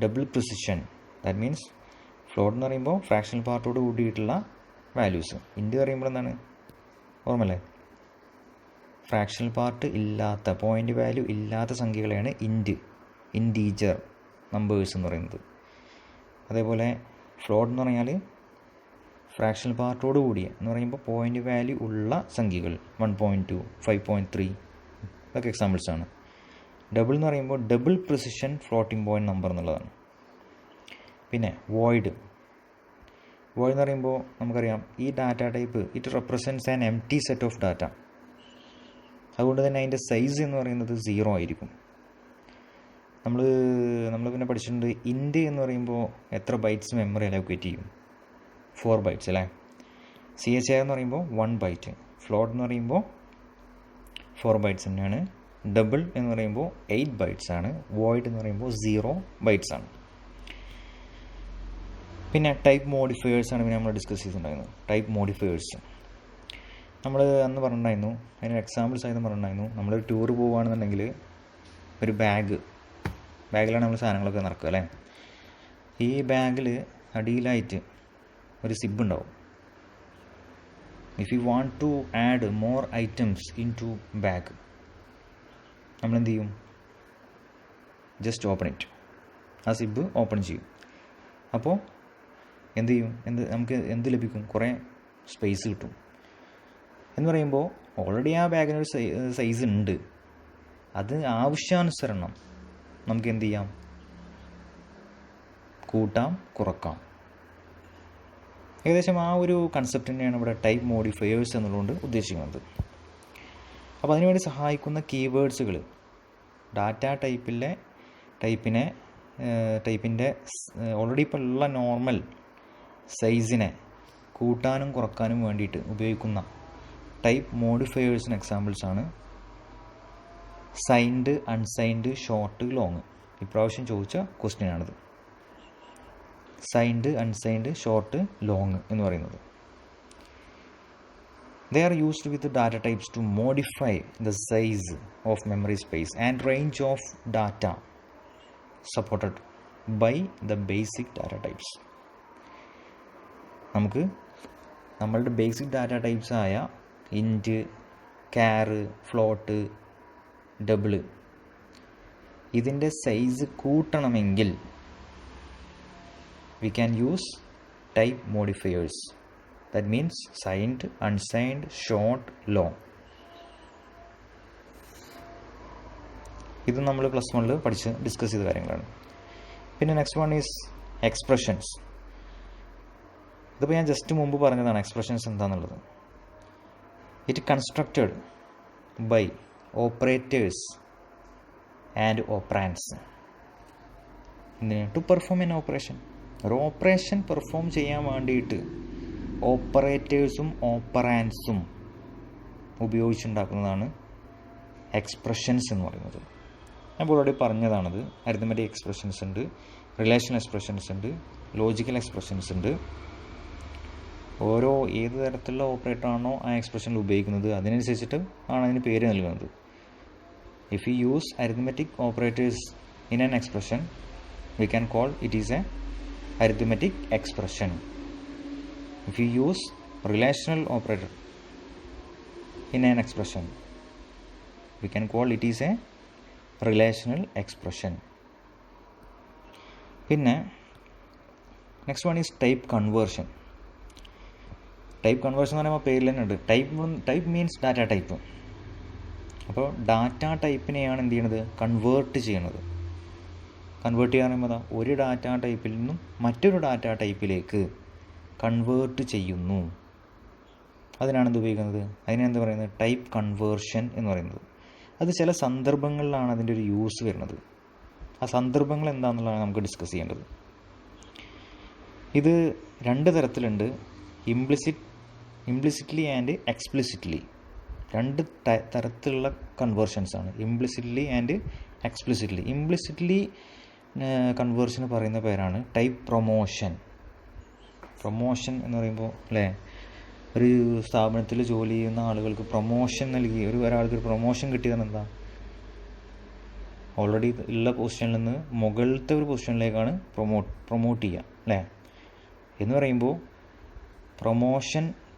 Double precision. That means float എന്ന് പറയുമ്പോൾ ഫ്രാക്ഷണൽ പാർട്ടോട് കൂടിയിട്ടുള്ള വാല്യൂസ്. ഇൻറ്റ് പറയുമ്പോൾ എന്താണ്? ഓർമ്മല്ലേ? ഫ്രാക്ഷണൽ പാർട്ട് ഇല്ലാത്ത, പോയിൻ്റ് വാല്യൂ ഇല്ലാത്ത സംഖ്യകളെയാണ് ഇൻറ്റീജർ നമ്പേഴ്സ് എന്ന് പറയുന്നത്. അതേപോലെ ഫ്ലോട്ട് എന്ന് പറഞ്ഞാൽ ഫ്രാക്ഷണൽ പാർട്ടോട് കൂടിയ എന്ന് പറയുമ്പോൾ പോയിൻ്റ് വാല്യൂ ഉള്ള സംഖ്യകൾ. 1.2, 5.3 ഇതൊക്കെ എക്സാമ്പിൾസാണ്. ഡബിൾ എന്ന് പറയുമ്പോൾ double precision floating point number എന്നുള്ളതാണ്. പിന്നെ വോയിഡ് എന്ന് പറയുമ്പോൾ നമുക്കറിയാം ഈ data type it represents an empty set of data. അതുകൊണ്ട് തന്നെ അതിൻ്റെ സൈസ് എന്ന് പറയുന്നത് 0 ആയിരിക്കും. നമ്മൾ പിന്നെ പഠിച്ചിട്ടുണ്ട് ഇൻറ്റ് എന്ന് പറയുമ്പോൾ എത്ര ബൈറ്റ്സ് മെമ്മറി അലോക്കേറ്റ് ചെയ്യും? 4 ബൈറ്റ്സ് അല്ലേ. CHR എന്ന് പറയുമ്പോൾ 1 ബൈറ്റ്. ഫ്ലോട്ട് എന്ന് പറയുമ്പോൾ 4 ബൈറ്റ്സ് തന്നെയാണ്. ഡബിൾ എന്ന് പറയുമ്പോൾ 8 ബൈറ്റ്സ് ആണ്. വോയിഡ് എന്ന് പറയുമ്പോൾ 0 ബൈറ്റ്സ് ആണ്. പിന്നെ ടൈപ്പ് മോഡിഫയേഴ്സ് ആണ് പിന്നെ നമ്മൾ ഡിസ്കസ് ചെയ്തിട്ടുണ്ടായിരുന്നു. ടൈപ്പ് മോഡിഫയേഴ്സ് നമ്മൾ അന്ന് പറഞ്ഞിട്ടുണ്ടായിരുന്നു. അതിന് എക്സാമ്പിൾസ് ആയിരുന്നു പറഞ്ഞിട്ടുണ്ടായിരുന്നു. നമ്മളൊരു ടൂർ പോവുകയാണെന്നുണ്ടെങ്കിൽ ഒരു ബാഗിലാണ് നമ്മൾ സാധനങ്ങളൊക്കെ നടക്കുക അല്ലേ. ഈ ബാഗിൽ അടിയിലായിട്ട് ഒരു സിബ് ഉണ്ടാവും. If you want to add more items into bag, നമ്മളെന്ത് ചെയ്യും? Just open it. ആ സിബ് ഓപ്പൺ ചെയ്യും. അപ്പോൾ എന്ത് ചെയ്യും? നമുക്ക് എന്ത് ലഭിക്കും? കുറേ സ്പേസ് കിട്ടും. എന്ന് പറയുമ്പോൾ ഓൾറെഡി ആ ബാഗിനൊരു സൈസ് ഉണ്ട്. അത് ആവശ്യാനുസരണം നമുക്ക് എന്ത് ചെയ്യാം? കൂട്ടാം, കുറക്കാം. ഏകദേശം ആ ഒരു കൺസെപ്റ്റ് തന്നെയാണ് ഇവിടെ ടൈപ്പ് മോഡിഫയേഴ്സ് എന്നുള്ളതുകൊണ്ട് ഉദ്ദേശിക്കുന്നത്. അപ്പോൾ അതിനുവേണ്ടി സഹായിക്കുന്ന കീവേഡ്സുകൾ ഡാറ്റ ടൈപ്പിൻ്റെ ഓൾറെഡി ഇപ്പോൾ ഉള്ള നോർമൽ സൈസിനെ കൂട്ടാനും കുറക്കാനും വേണ്ടിയിട്ട് ഉപയോഗിക്കുന്ന ടൈപ്പ് മോഡിഫയേഴ്സിന് എക്സാമ്പിൾസാണ് സൈൻഡ്, അൺസൈൻഡ്, ഷോർട്ട്, ലോങ്. ഇപ്രാവശ്യം ചോദിച്ച ക്വസ്റ്റ്യനാണിത്. സൈൻഡ്, അൺസൈൻഡ്, ഷോർട്ട്, ലോങ് എന്ന് പറയുന്നത്. They are used with the data types to modify the size of memory space and range of data supported by the basic data types. നമുക്ക് നമ്മളുടെ basic data types ആയ ഇൻറ്റ്, ക്യാര്, float, double ഇതിൻ്റെ size കൂട്ടണമെങ്കിൽ we can use type modifiers. That means signed, unsigned, short, long. ഇത് നമ്മൾ plus വണ്ണിൽ പഠിച്ച് discuss ചെയ്ത കാര്യങ്ങളാണ്. പിന്നെ നെക്സ്റ്റ് വൺ ഈസ് എക്സ്പ്രഷൻസ്. ഇതിപ്പോൾ ഞാൻ ജസ്റ്റ് മുമ്പ് പറഞ്ഞതാണ് എക്സ്പ്രഷൻസ് എന്താണെന്നുള്ളത്. It constructed by operators and operands to perform an operation. ഒരു ഓപ്പറേഷൻ പെർഫോം ചെയ്യാൻ വേണ്ടിയിട്ട് ഓപ്പറേറ്റേഴ്സും ഓപ്പറാൻഡ്സും ഉപയോഗിച്ചുണ്ടാക്കുന്നതാണ് എക്സ്പ്രഷൻസ് എന്ന് പറയുന്നത്. ഞാൻ ഓൾറെഡി പറഞ്ഞതാണത്. അരിത്മെറ്റിക് എക്സ്പ്രഷൻസ് ഉണ്ട്, റിലേഷണൽ എക്സ്പ്രഷൻസ് ഉണ്ട്, ലോജിക്കൽ എക്സ്പ്രഷൻസ് ഉണ്ട്. ഏത് തരത്തിലുള്ള ഓപ്പറേറ്ററാണോ ആ എക്സ്പ്രഷനിൽ ഉപയോഗിക്കുന്നത് അതിനനുസരിച്ചിട്ട് ആണ് അതിന് പേര് നൽകുന്നത്. If you use arithmetic operators in an expression we can call it is a arithmetic expression. If you use relational operator in an expression we can call it is a relational expression. പിന്നെ next one is type conversion. Type conversion എന്ന് പറയുമ്പോൾ പേരിൽ തന്നെ ഉണ്ട്. Type means data type. അപ്പോൾ data ടൈപ്പിനെയാണ് എന്ത് ചെയ്യണത്? Convert ചെയ്യണത്. കൺവേർട്ട് ചെയ്യാൻ പറയുമ്പോൾ ഒരു ഡാറ്റ ടൈപ്പിൽ നിന്നും മറ്റൊരു ഡാറ്റ ടൈപ്പിലേക്ക് കൺവേർട്ട് ചെയ്യുന്നു. അതിനാണ് എന്ത് ഉപയോഗിക്കുന്നത്? അതിനെന്ത് പറയുന്നത്? ടൈപ്പ് കൺവേർഷൻ എന്ന് പറയുന്നത്. അത് ചില സന്ദർഭങ്ങളിലാണ് അതിൻ്റെ ഒരു യൂസ് വരുന്നത്. ആ സന്ദർഭങ്ങൾ എന്താണെന്നുള്ളതാണ് നമുക്ക് ഡിസ്കസ് ചെയ്യേണ്ടത്. ഇത് രണ്ട് തരത്തിലുണ്ട്, ഇംപ്ലിസിറ്റ്ലി ആൻഡ് എക്സ്പ്ലിസിറ്റ്ലി. രണ്ട് തരത്തിലുള്ള കൺവേർഷൻസാണ്, ഇംപ്ലിസിറ്റ്ലി ആൻഡ് എക്സ്പ്ലിസിറ്റ്ലി. ഇംപ്ലിസിറ്റ്ലി കൺവേർഷന് പറയുന്ന പേരാണ് ടൈപ്പ് പ്രൊമോഷൻ. പ്രൊമോഷൻ എന്ന് പറയുമ്പോൾ അല്ലേ, ഒരു സ്ഥാപനത്തിൽ ജോലി ചെയ്യുന്ന ആളുകൾക്ക് പ്രൊമോഷൻ നൽകി ഒരാൾക്ക് പ്രൊമോഷൻ കിട്ടിയതാണ് എന്താ? ഓൾറെഡി ഉള്ള പൊസിഷനിൽ നിന്ന് മുകളിലത്തെ ഒരു പൊസിഷനിലേക്കാണ് പ്രൊമോട്ട് ചെയ്യുക അല്ലേ. എന്ന് പറയുമ്പോൾ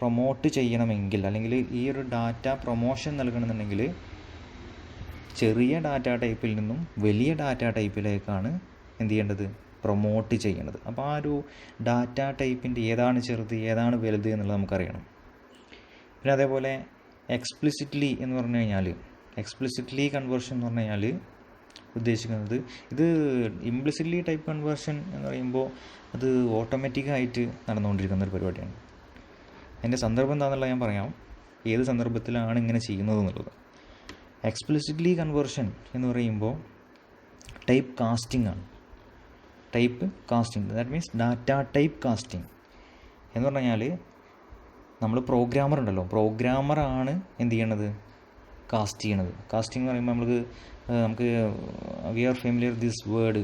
പ്രൊമോട്ട് ചെയ്യണമെങ്കിൽ, അല്ലെങ്കിൽ ഈ ഒരു ഡാറ്റ പ്രൊമോഷൻ നൽകണമെന്നുണ്ടെങ്കിൽ ചെറിയ ഡാറ്റ ടൈപ്പിൽ നിന്നും വലിയ ഡാറ്റ ടൈപ്പിലേക്കാണ് എന്ത് ചെയ്യേണ്ടത്? പ്രൊമോട്ട് ചെയ്യേണ്ടത്. അപ്പോൾ ആ ഒരു ഡാറ്റ ടൈപ്പിൻ്റെ ഏതാണ് ചെറുത് ഏതാണ് വലുത് എന്നുള്ളത് നമുക്കറിയണം. പിന്നെ അതേപോലെ എക്സ്പ്ലിസിറ്റ്ലി എന്ന് പറഞ്ഞു കഴിഞ്ഞാൽ, എക്സ്പ്ലിസിറ്റ്ലി കൺവേർഷൻ എന്ന് പറഞ്ഞു കഴിഞ്ഞാൽ ഉദ്ദേശിക്കുന്നത്, ഇത് ഇംപ്ലിസിറ്റ്ലി ടൈപ്പ് കൺവേർഷൻ എന്ന് പറയുമ്പോൾ അത് ഓട്ടോമാറ്റിക്കായിട്ട് നടന്നുകൊണ്ടിരിക്കുന്ന ഒരു പരിപാടിയാണ്. അതിൻ്റെ സന്ദർഭം എന്താണെന്നുള്ളത് ഞാൻ പറയാം, ഏത് സന്ദർഭത്തിലാണ് ഇങ്ങനെ ചെയ്യുന്നത് എന്നുള്ളത്. എക്സ്പ്ലിസിറ്റ്ലി കൺവേർഷൻ എന്ന് പറയുമ്പോൾ ടൈപ്പ് കാസ്റ്റിംഗ് ആണ്. Type casting, that means data type casting എന്ന് പറഞ്ഞു കഴിഞ്ഞാൽ, നമ്മൾ പ്രോഗ്രാമർ ഉണ്ടല്ലോ, പ്രോഗ്രാമറാണ് എന്ത് ചെയ്യണത്? കാസ്റ്റ് ചെയ്യണത്. കാസ്റ്റിംഗ് എന്ന് പറയുമ്പോൾ നമുക്ക് we are familiar this word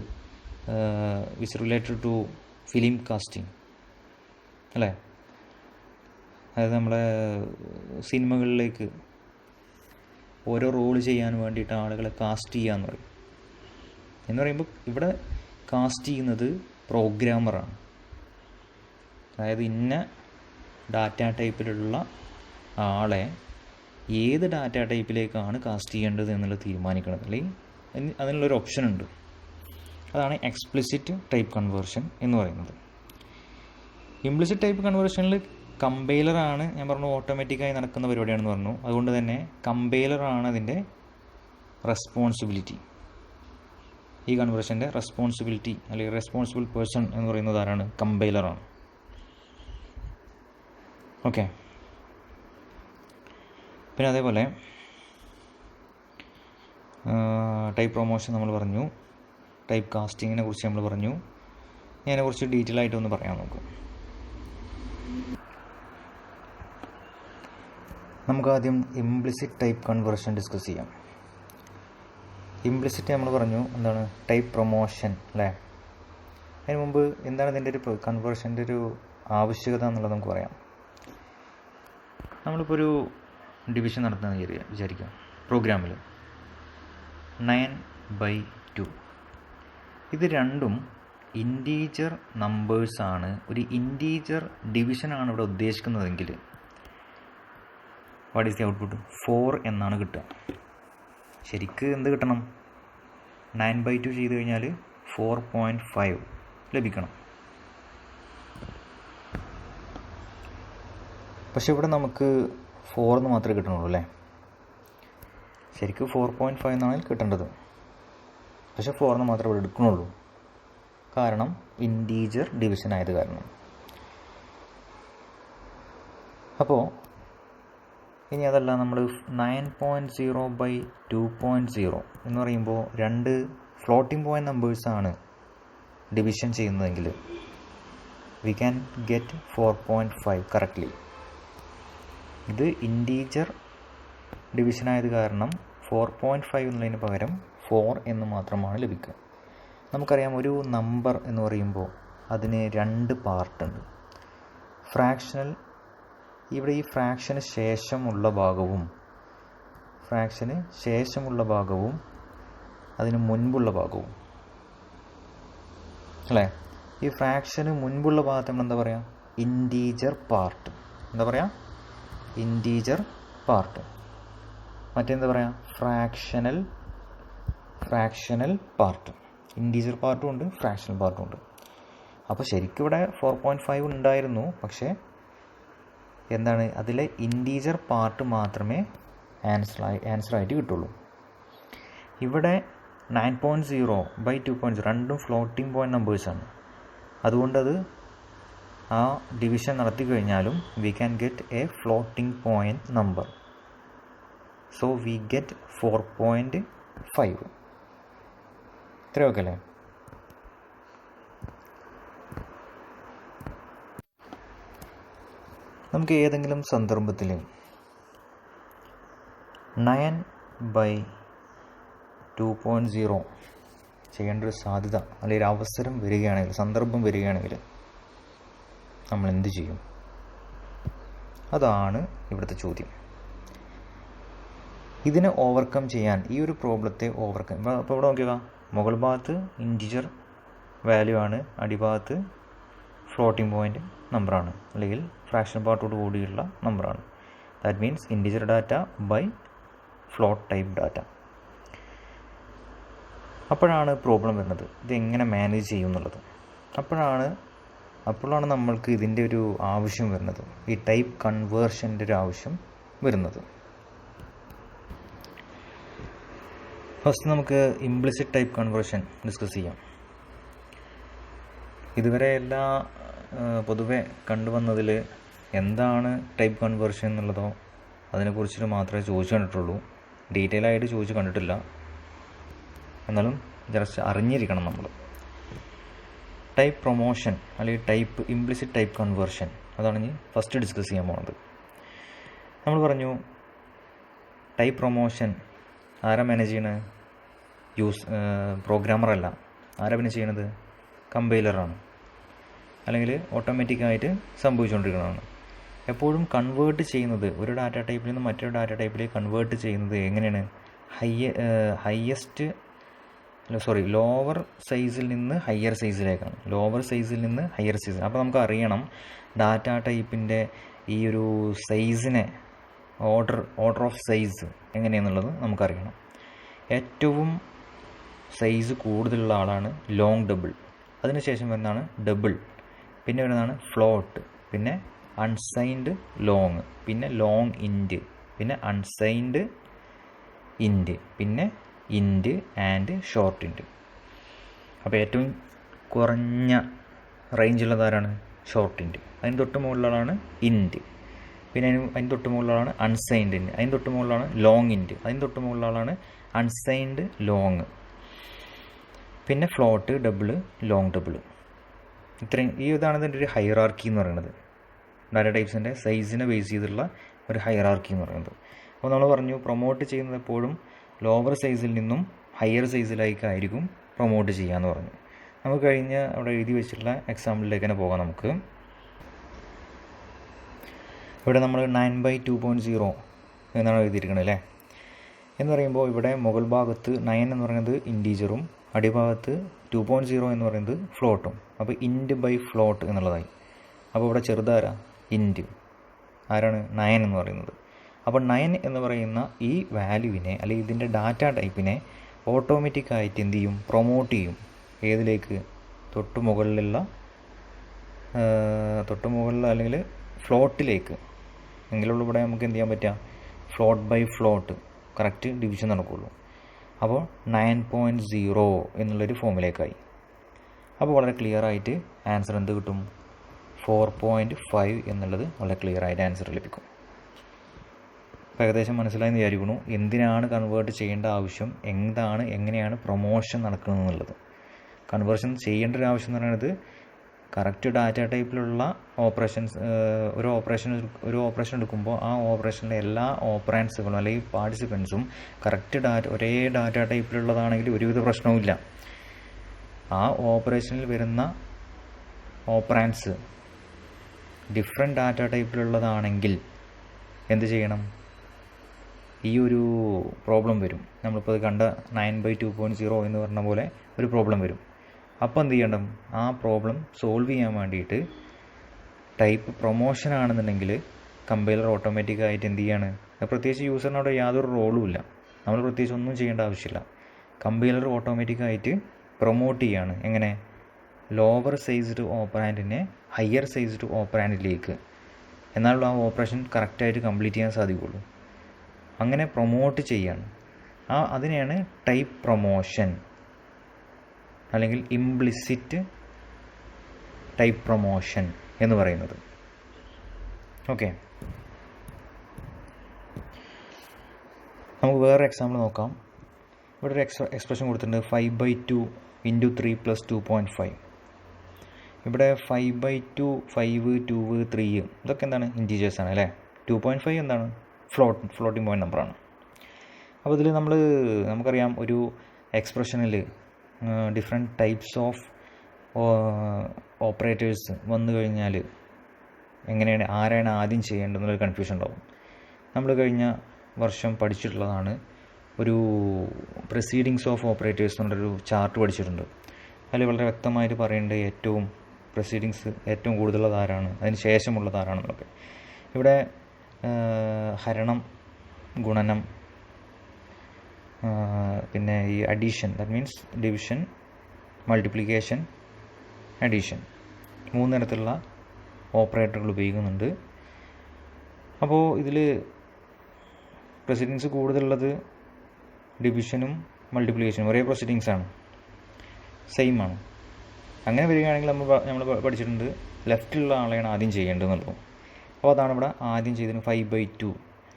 which related to film casting അല്ലേ. അതായത് നമ്മളെ സിനിമകളിലേക്ക് ഓരോ റോൾ ചെയ്യാൻ വേണ്ടിയിട്ട് ആളുകളെ കാസ്റ്റ് ചെയ്യുക എന്ന് പറയുമ്പോൾ ഇവിടെ കാസ്റ്റ് ചെയ്യുന്നത് പ്രോഗ്രാമറാണ്. അതായത് ഇന്ന ഡാറ്റ ടൈപ്പിലുള്ള ആളെ ഏത് ഡാറ്റ ടൈപ്പിലേക്കാണ് കാസ്റ്റ് ചെയ്യേണ്ടത് എന്നുള്ളത് തീരുമാനിക്കണം, അല്ലെങ്കിൽ അതിനുള്ളൊരു ഓപ്ഷൻ ഉണ്ട്. അതാണ് എക്സ്പ്ലിസിറ്റ് ടൈപ്പ് കൺവേർഷൻ എന്ന് പറയുന്നത്. ഇംപ്ലിസിറ്റ് ടൈപ്പ് കൺവേർഷനിൽ കമ്പൈലറാണ്, ഞാൻ പറഞ്ഞു ഓട്ടോമാറ്റിക്കായി നടക്കുന്ന പരിപാടിയാണെന്ന് പറഞ്ഞു. അതുകൊണ്ട് തന്നെ കമ്പൈലറാണ് അതിൻ്റെ റെസ്പോൺസിബിലിറ്റി. ഈ കൺവേർഷൻ്റെ റെസ്പോൺസിബിലിറ്റി അല്ലെങ്കിൽ റെസ്പോൺസിബിൾ പേഴ്സൺ എന്ന് പറയുന്നത് ആരാണ്? കമ്പൈലറാണ്. ഓക്കെ. പിന്നെ അതേപോലെ ടൈപ്പ് പ്രൊമോഷൻ നമ്മൾ പറഞ്ഞു, ടൈപ്പ് കാസ്റ്റിങ്ങിനെ കുറിച്ച് നമ്മൾ പറഞ്ഞു. അതിനെക്കുറിച്ച് ഡീറ്റെയിൽ ആയിട്ടൊന്ന് പറയാം നമുക്ക്. നമുക്കാദ്യം ഇംപ്ലിസിറ്റ് ടൈപ്പ് കൺവേർഷൻ ഡിസ്കസ് ചെയ്യാം. ഇംപ്ലിസിറ്റ് നമ്മൾ പറഞ്ഞു എന്താണ്? ടൈപ്പ് പ്രൊമോഷൻ അല്ലേ. അതിന് മുമ്പ് എന്താണ് ഇതിൻ്റെ ഒരു കൺവേർഷൻ്റെ ഒരു ആവശ്യകത എന്നുള്ളത് നമുക്ക് പറയാം. നമ്മളിപ്പോൾ ഒരു ഡിവിഷൻ നടത്തുന്നത് വിചാരിക്കാം പ്രോഗ്രാമിൽ 9/2. ഇത് രണ്ടും ഇൻറ്റീജർ നമ്പേഴ്സാണ്. ഒരു ഇൻറ്റീജർ ഡിവിഷനാണ് ഇവിടെ ഉദ്ദേശിക്കുന്നതെങ്കിൽ വാട്ട് ഈസ് ദി ഔട്ട്പുട്ട്? 4 എന്നാണ് കിട്ടുക. ശരിക്ക് എന്ത് കിട്ടണം? 9/2 ചെയ്ത് കഴിഞ്ഞാൽ 4.5 ലഭിക്കണം. പക്ഷെ ഇവിടെ നമുക്ക് 4 എന്ന് മാത്രമേ കിട്ടണുള്ളൂ അല്ലേ. ശരിക്കും 4.5 എന്നാണ് കിട്ടേണ്ടത്, പക്ഷെ 4 എന്ന് മാത്രമേ ഇവിടെ എടുക്കണുള്ളൂ. കാരണം ഇൻറ്റീജർ ഡിവിഷൻ ആയത് കാരണം. അപ്പോൾ ഇനി അതല്ല, നമ്മൾ 9.0/2.0 എന്ന് പറയുമ്പോൾ രണ്ട് ഫ്ലോട്ടിംഗ് പോയിൻറ്റ് നമ്പേഴ്സാണ് ഡിവിഷൻ ചെയ്യുന്നതെങ്കിൽ വി ക്യാൻ ഗെറ്റ് 4.5 കറക്റ്റ്ലി. ഇത് ഇൻറ്റീജർ ഡിവിഷൻ ആയത് കാരണം 4.5 എന്നുള്ളതിന് പകരം 4 എന്ന് മാത്രമാണ് ലഭിക്കുക. നമുക്കറിയാം ഒരു നമ്പർ എന്ന് പറയുമ്പോൾ അതിന് 2 പാർട്ടുണ്ട്. ഫ്രാക്ഷണൽ, ഇവിടെ ഈ ഫ്രാക്ഷന് ശേഷമുള്ള ഭാഗവും അതിന് മുൻപുള്ള ഭാഗവും അല്ലേ. ഈ ഫ്രാക്ഷന് മുൻപുള്ള ഭാഗത്ത് നമ്മൾ എന്താ പറയുക? Integer part. എന്താ പറയുക? Integer part. മറ്റെന്താ പറയുക? Fractional part. ഇൻറ്റീജർ പാർട്ടും ഉണ്ട്, ഫ്രാക്ഷണൽ പാർട്ടും ഉണ്ട്. അപ്പോൾ ശരിക്കും ഇവിടെ 4.5 ഉണ്ടായിരുന്നു, പക്ഷേ എന്താണ്, അതിലെ ഇൻറ്റീജർ പാർട്ട് മാത്രമേ ആൻസറായിട്ട് കിട്ടുള്ളൂ. ഇവിടെ 9.0 by 2.0 രണ്ടും ഫ്ലോട്ടിംഗ് പോയിൻറ്റ് നമ്പേഴ്സാണ്. അതുകൊണ്ടത് ആ ഡിവിഷൻ നടത്തി കഴിഞ്ഞാലും we can get A floating point number. So we get 4.5. ഇത്രയൊക്കെ അല്ലേ? നമുക്ക് ഏതെങ്കിലും സന്ദർഭത്തിൽ 9/2.0 ചെയ്യേണ്ട ഒരു സാധ്യത അല്ലെങ്കിൽ ഒരു അവസരം വരികയാണെങ്കിൽ, സന്ദർഭം വരികയാണെങ്കിൽ നമ്മൾ എന്ത് ചെയ്യും? അതാണ് ഇവിടുത്തെ ചോദ്യം. ഇതിനെ ഓവർകം ചെയ്യാൻ, ഈ ഒരു പ്രോബ്ലത്തെ ഓവർകം, അപ്പോൾ ഇവിടെ നോക്കിയാൽ മുകൾ ഭാഗത്ത് ഇൻറ്റിജർ വാല്യൂ ആണ്, അടിഭാഗത്ത് ഫ്ലോട്ടിംഗ് പോയിൻറ്റ് നമ്പറാണ്, അല്ലെങ്കിൽ ഫ്രാക്ഷൻ പാർട്ടോട് കൂടിയുള്ള നമ്പറാണ്. That means integer data by float type data. അപ്പോഴാണ് പ്രോബ്ലം വരുന്നത്, ഇതെങ്ങനെ മാനേജ് ചെയ്യും എന്നുള്ളത്. അപ്പോഴാണ് നമ്മൾക്ക് ഇതിൻ്റെ ഒരു ആവശ്യം വരുന്നത്, ഈ ടൈപ്പ് കൺവേർഷൻ്റെ ഒരു ആവശ്യം വരുന്നത്. ഫസ്റ്റ് നമുക്ക് ഇംപ്ലിസിറ്റ് ടൈപ്പ് കൺവേർഷൻ ഡിസ്കസ് ചെയ്യാം. ഇതുവരെ പൊതുവെ കണ്ടുവന്നതിൽ എന്താണ് ടൈപ്പ് കൺവേർഷൻ എന്നുള്ളതോ അതിനെക്കുറിച്ചിട്ട് മാത്രമേ ചോദിച്ചു കണ്ടിട്ടുള്ളൂ. ഡീറ്റെയിൽ ആയിട്ട് ചോദിച്ച് കണ്ടിട്ടില്ല. എന്നാലും ജസ്റ്റ് അറിഞ്ഞിരിക്കണം നമ്മൾ. ടൈപ്പ് പ്രൊമോഷൻ അല്ലെങ്കിൽ ഇംപ്ലിസിറ്റ് ടൈപ്പ് കൺവേർഷൻ, അതാണ് ഇനി ഫസ്റ്റ് ഡിസ്കസ് ചെയ്യാൻ പോകുന്നത്. നമ്മൾ പറഞ്ഞു ടൈപ്പ് പ്രൊമോഷൻ ആരാ മാനേജ് ചെയ്യണത്? പ്രോഗ്രാമറല്ല. ആരാ പിന്നെ ചെയ്യണത്? കമ്പൈലറാണ്, അല്ലെങ്കിൽ ഓട്ടോമാറ്റിക്കായിട്ട് സംഭവിച്ചുകൊണ്ടിരിക്കുന്നതാണ്. എപ്പോഴും കൺവേർട്ട് ചെയ്യുന്നത് ഒരു ഡാറ്റ ടൈപ്പിൽ നിന്ന് മറ്റൊരു ഡാറ്റ ടൈപ്പിലേക്ക് കൺവേർട്ട് ചെയ്യുന്നത് എങ്ങനെയാണ്? ലോവർ സൈസിൽ നിന്ന് ഹയർ സൈസിലേക്കാണ്. അപ്പോൾ നമുക്ക് അറിയണം ഡാറ്റ ടൈപ്പിൻ്റെ ഈ ഒരു സൈസിനെ, ഓർഡർ ഓഫ് സൈസ് എങ്ങനെയാണെന്നുള്ളത് നമുക്കറിയണം. ഏറ്റവും സൈസ് കൂടുതലുള്ള ആളാണ് ലോങ് ഡബിൾ, അതിനുശേഷം വരുന്നതാണ് ഡബിൾ, പിന്നെ വരുന്നതാണ് ഫ്ലോട്ട്, പിന്നെ അൺസൈൻഡ് ലോങ്, പിന്നെ ലോങ് ഇൻറ്റ്, പിന്നെ അൺസൈൻഡ് ഇൻറ്റ്, പിന്നെ ഇൻറ്റ് ആൻഡ് ഷോർട്ട് ഇൻറ്റ്. അപ്പോൾ ഏറ്റവും കുറഞ്ഞ റേഞ്ചുള്ളതാരാണ്? ഷോർട്ട് ഇൻറ്റ്. അതിന് തൊട്ട് മുകളിലാണ് ഇൻറ്റ്, പിന്നെ അതിന് തൊട്ട് മുകളിലാണ് അൺസൈൻഡ് ഇൻറ്റ്, അതിന് തൊട്ട് മുകളിലാണ് ലോങ് ഇൻറ്റ്, അതിന് തൊട്ട് മുകളിലാണ് അൺസൈൻഡ് ലോങ്, പിന്നെ ഫ്ലോട്ട്, ഡബിൾ, ലോങ് ഡബിൾ. ഇതാണ് ഇതിൻ്റെ ഒരു ഹൈറാർക്കി എന്ന് പറയുന്നത്. ഡാറ്റ ടൈപ്സിൻ്റെ സൈസിനെ ബേസ് ചെയ്തുള്ള ഒരു ഹൈറാർക്കി എന്ന് പറയുന്നത്. അപ്പോൾ നമ്മൾ പറഞ്ഞു പ്രൊമോട്ട് ചെയ്യുന്നത് എപ്പോഴും ലോവർ സൈസിൽ നിന്നും ഹയർ സൈസിലേക്കായിരിക്കും പ്രൊമോട്ട് ചെയ്യാമെന്ന് പറഞ്ഞു. നമുക്ക് കഴിഞ്ഞ് അവിടെ എഴുതി വെച്ചിട്ടുള്ള എക്സാമ്പിളിലേക്ക് തന്നെ പോകാം. നമുക്ക് ഇവിടെ നമ്മൾ 9/2.0 എന്നാണ് എഴുതിയിരിക്കുന്നത് അല്ലേ. എന്ന് പറയുമ്പോൾ ഇവിടെ മുകൾ ഭാഗത്ത് 9 എന്ന് പറയുന്നത് ഇൻറ്റീജറും അടിഭാഗത്ത് 2.0 എന്ന് പറയുന്നത് ഫ്ലോട്ടും. അപ്പോൾ ഇൻറ്റ് ബൈ ഫ്ലോട്ട് എന്നുള്ളതായി. അപ്പോൾ ഇവിടെ ചെറുതാരാ? ഇൻറ്റ്. ആരാണ്? 9 എന്ന് പറയുന്നത്. അപ്പോൾ 9 എന്ന് പറയുന്ന ഈ വാല്യൂവിനെ അല്ലെങ്കിൽ ഇതിൻ്റെ ഡാറ്റ ടൈപ്പിനെ ഓട്ടോമാറ്റിക്കായിട്ട് എന്ത് ചെയ്യും? പ്രൊമോട്ട് ചെയ്യും. ഏതിലേക്ക്? തൊട്ട് മുകളിലുള്ള അല്ലെങ്കിൽ ഫ്ലോട്ടിലേക്ക്. എങ്കിലുള്ള ഇവിടെ നമുക്ക് എന്ത് ചെയ്യാൻ പറ്റുക? Float by float correct division നടക്കുകയുള്ളൂ. അപ്പോൾ 9.0 എന്നുള്ളൊരു ഫോമിലേക്കായി. അപ്പോൾ വളരെ ക്ലിയർ ആയിട്ട് ആൻസർ എന്ത് കിട്ടും? 4.5 എന്നുള്ളത് വളരെ ക്ലിയർ ആയിട്ട് ആൻസർ ലഭിക്കും. അപ്പോൾ ഏകദേശം മനസ്സിലായെന്ന് വിചാരിക്കുന്നു എന്തിനാണ് കൺവേർട്ട് ചെയ്യേണ്ട ആവശ്യം, എങ്ങനെയാണ് പ്രൊമോഷൻ നടക്കുന്നത് എന്നുള്ളത്. കൺവേർഷൻ ചെയ്യേണ്ട ഒരു ആവശ്യം എന്ന് പറയുന്നത് കറക്റ്റ് ഡാറ്റ ടൈപ്പിലുള്ള ഓപ്പറേഷൻസ്, ഒരു ഓപ്പറേഷൻ എടുക്കുമ്പോൾ ആ ഓപ്പറേഷനിലെ എല്ലാ ഓപ്പറാൻസുകളും അല്ലെങ്കിൽ പാർട്ടിസിപ്പൻസും ഒരേ ഡാറ്റ ടൈപ്പിലുള്ളതാണെങ്കിൽ ഒരുവിധ പ്രശ്നവുമില്ല. ആ ഓപ്പറേഷനിൽ വരുന്ന ഓപ്പറാൻസ് ഡിഫറെൻറ്റ് ഡാറ്റ ടൈപ്പിലുള്ളതാണെങ്കിൽ എന്ത് ചെയ്യണം? ഈ ഒരു പ്രോബ്ലം വരും. നമ്മളിപ്പോൾ കണ്ട 9/2.0 എന്ന് പറഞ്ഞ പോലെ ഒരു പ്രോബ്ലം വരും. അപ്പോൾ എന്ത് ചെയ്യണം? ആ പ്രോബ്ലം സോൾവ് ചെയ്യാൻ വേണ്ടിയിട്ട് ടൈപ്പ് പ്രൊമോഷൻ ആണെന്നുണ്ടെങ്കിൽ കമ്പൈലർ ഓട്ടോമാറ്റിക്കായിട്ട് എന്ത് ചെയ്യാണ്? പ്രത്യേകിച്ച് യൂസറിനോട് യാതൊരു റോളും ഇല്ല, നമ്മൾ പ്രത്യേകിച്ച് ഒന്നും ചെയ്യേണ്ട ആവശ്യമില്ല. കമ്പൈലർ ഓട്ടോമാറ്റിക്കായിട്ട് പ്രൊമോട്ട് ചെയ്യാണ്. എങ്ങനെ? ലോവർ സൈസ്ഡ് ഓപ്പറാൻഡിനെ ഹയർ സൈസ്ഡ് ഓപ്പറാൻഡിലേക്ക്, എന്നാലുള്ള ആ ഓപ്പറേഷൻ കറക്റ്റായിട്ട് കംപ്ലീറ്റ് ചെയ്യാൻ സാധിക്കുള്ളൂ. അങ്ങനെ പ്രൊമോട്ട് ചെയ്യാണ്. അതിനെയാണ് ടൈപ്പ് പ്രൊമോഷൻ അല്ലെങ്കിൽ ഇംപ്ലിസിറ്റ് ടൈപ്പ് പ്രൊമോഷൻ എന്ന് പറയുന്നത്. ഓക്കെ, നമുക്ക് വേറെ എക്സാമ്പിൾ നോക്കാം. ഇവിടെ ഒരു എക്സ്പ്രഷൻ കൊടുത്തിട്ടുണ്ട് 5/2 × 3 + 2.5. ഇവിടെ 5/2, 5, 2, 3 ഇതൊക്കെ എന്താണ്? ഇൻറ്റീജേഴ്സാണ് അല്ലേ. 2.5 എന്താണ്? ഫ്ലോട്ടിംഗ് പോയിൻറ്റ് നമ്പറാണ്. അപ്പോൾ ഇതിൽ നമുക്കറിയാം ഒരു എക്സ്പ്രഷനിൽ ഡിഫറെൻറ്റ് ടൈപ്സ് ഓഫ് ഓപ്പറേറ്റേഴ്സ് വന്നു കഴിഞ്ഞാൽ എങ്ങനെയാണ്, ആരാണ് ആദ്യം ചെയ്യേണ്ടതെന്നുള്ളൊരു കൺഫ്യൂഷൻ ഉണ്ടാവും. നമ്മൾ കഴിഞ്ഞ വർഷം പഠിച്ചിട്ടുള്ളതാണ്, ഒരു പ്രൊസീഡിങ്സ് ഓഫ് ഓപ്പറേറ്റേഴ്സ് എന്നുള്ളൊരു ചാർട്ട് പഠിച്ചിട്ടുണ്ട്. അതിൽ വളരെ വ്യക്തമായിട്ട് പറയേണ്ടത് പ്രൊസീഡിങ്സ് ഏറ്റവും കൂടുതലുള്ളത് ആരാണ്, അതിന് ശേഷമുള്ളത് ആരാണെന്നൊക്കെ. ഇവിടെ ഹരണം, ഗുണനം, പിന്നെ ഈ addition, that means division, multiplication, addition, 3 തരത്തിലുള്ള ഓപ്പറേറ്ററുകൾ ഉപയോഗിക്കുന്നുണ്ട്. അപ്പോൾ ഇതിൽ പ്രൊസീഡിങ്സ് കൂടുതലുള്ളത് ഡിവിഷനും മൾട്ടിപ്ലിക്കേഷനും ഒരേ പ്രൊസീഡിങ്സാണ്, സെയിം ആണ്. അങ്ങനെ വരികയാണെങ്കിൽ നമ്മൾ പഠിച്ചിട്ടുണ്ട് ലെഫ്റ്റിലുള്ള ആളെയാണ് ആദ്യം ചെയ്യേണ്ടതെന്നുള്ളൂ. അപ്പോൾ അതാണ് ഇവിടെ ആദ്യം ചെയ്തതിന് 5/2.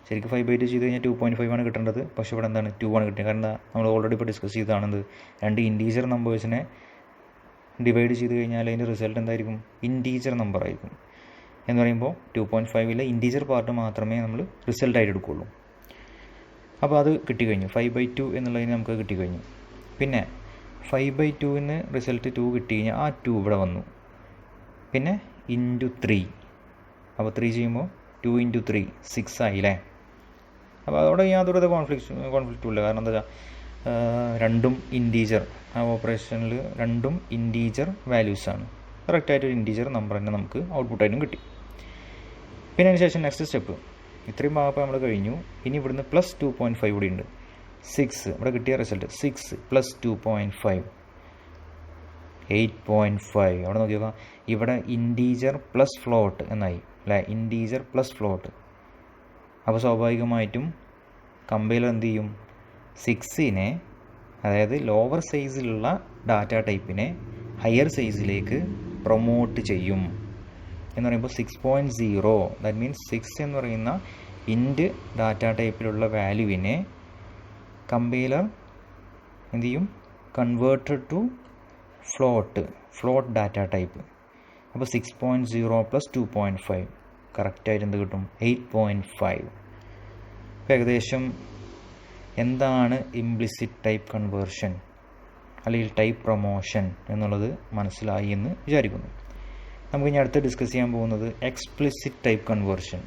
ശരിക്കും 5/2 ചെയ്ത് കഴിഞ്ഞാൽ 2.5 ആണ് കിട്ടേണ്ടത്. പക്ഷേ ഇവിടെ എന്താണ് 2 ആണ് കിട്ടിയത്. കാരണം നമ്മൾ ഓൾറെഡി ഇപ്പോൾ ഡിസ്കസ് ചെയ്തതാണെന്ത്, 2 ഇൻറ്റീജർ നമ്പേഴ്സിനെ ഡിവൈഡ് ചെയ്ത് കഴിഞ്ഞാൽ അതിൻ്റെ റിസൾട്ട് എന്തായിരിക്കും? ഇൻറ്റീജർ നമ്പർ ആയിരിക്കും. എന്ന് പറയുമ്പോൾ 2.5 ഇൻറ്റീജർ പാർട്ട് മാത്രമേ നമ്മൾ റിസൾട്ടായിട്ട് എടുക്കുകയുള്ളൂ. അപ്പോൾ അത് കിട്ടിക്കഴിഞ്ഞു. 5/2 എന്നുള്ളതിന് നമുക്ക് കിട്ടിക്കഴിഞ്ഞു. പിന്നെ 5/2 റിസൾട്ട് 2 കിട്ടി കഴിഞ്ഞാൽ ആ 2 ഇവിടെ വന്നു. പിന്നെ × 3, അപ്പോൾ 3 ചെയ്യുമ്പോൾ 2 × 3 6 ആയില്ലേ. അപ്പോൾ അതോടെ യാതൊരു കോൺഫ്ലിക്റ്റും ഇല്ല. കാരണം എന്താ വെച്ചാൽ രണ്ടും ഇൻറ്റീജർ, ആ ഓപ്പറേഷനിൽ രണ്ടും ഇൻറ്റീജർ വാല്യൂസാണ്. കറക്റ്റായിട്ടൊരു ഇൻറ്റീജർ നമ്പർ തന്നെ നമുക്ക് ഔട്ട്പുട്ടായിട്ടും കിട്ടി. പിന്നെ അതിന് ശേഷം നെക്സ്റ്റ് സ്റ്റെപ്പ്, ഇത്രയും ഭാഗം നമ്മൾ കഴിഞ്ഞു. ഇനി ഇവിടുന്ന് +2.5 കൂടി ഉണ്ട്. 6 ഇവിടെ കിട്ടിയ റിസൾട്ട് 6 + 2.5 8.5. അവിടെ നോക്കിയോക്കാം, ഇവിടെ ഇൻറ്റീജർ പ്ലസ് ഫ്ലോട്ട് എന്നായി അല്ലേ, ഇൻറ്റീജർ പ്ലസ് ഫ്ലോട്ട്. അപ്പോൾ സ്വാഭാവികമായിട്ടും കമ്പൈലർ എന്ത് ചെയ്യും? 6നെ, അതായത് ലോവർ സൈസിലുള്ള ഡാറ്റ ടൈപ്പിനെ ഹയർ സൈസിലേക്ക് പ്രൊമോട്ട് ചെയ്യും. എന്ന് പറയുമ്പോൾ 6.0, ദാറ്റ് മീൻസ് 6 എന്ന് പറയുന്ന ഇൻറ്റ് ഡാറ്റ ടൈപ്പിലുള്ള വാല്യൂവിനെ കമ്പൈലർ എന്ത് ചെയ്യും? Converted to float data type. അപ്പോൾ 6.0 + 2.5 കറക്റ്റായിട്ട് എന്ത് കിട്ടും? 8.5. അപ്പോൾ ഏകദേശം എന്താണ് ഇംപ്ലിസിറ്റ് ടൈപ്പ് കൺവേർഷൻ അല്ലെങ്കിൽ ടൈപ്പ് പ്രൊമോഷൻ എന്നുള്ളത് മനസ്സിലായി എന്ന് വിചാരിക്കുന്നു. നമുക്ക് ഇനി അടുത്ത് ഡിസ്കസ് ചെയ്യാൻ പോകുന്നത് explicit type conversion,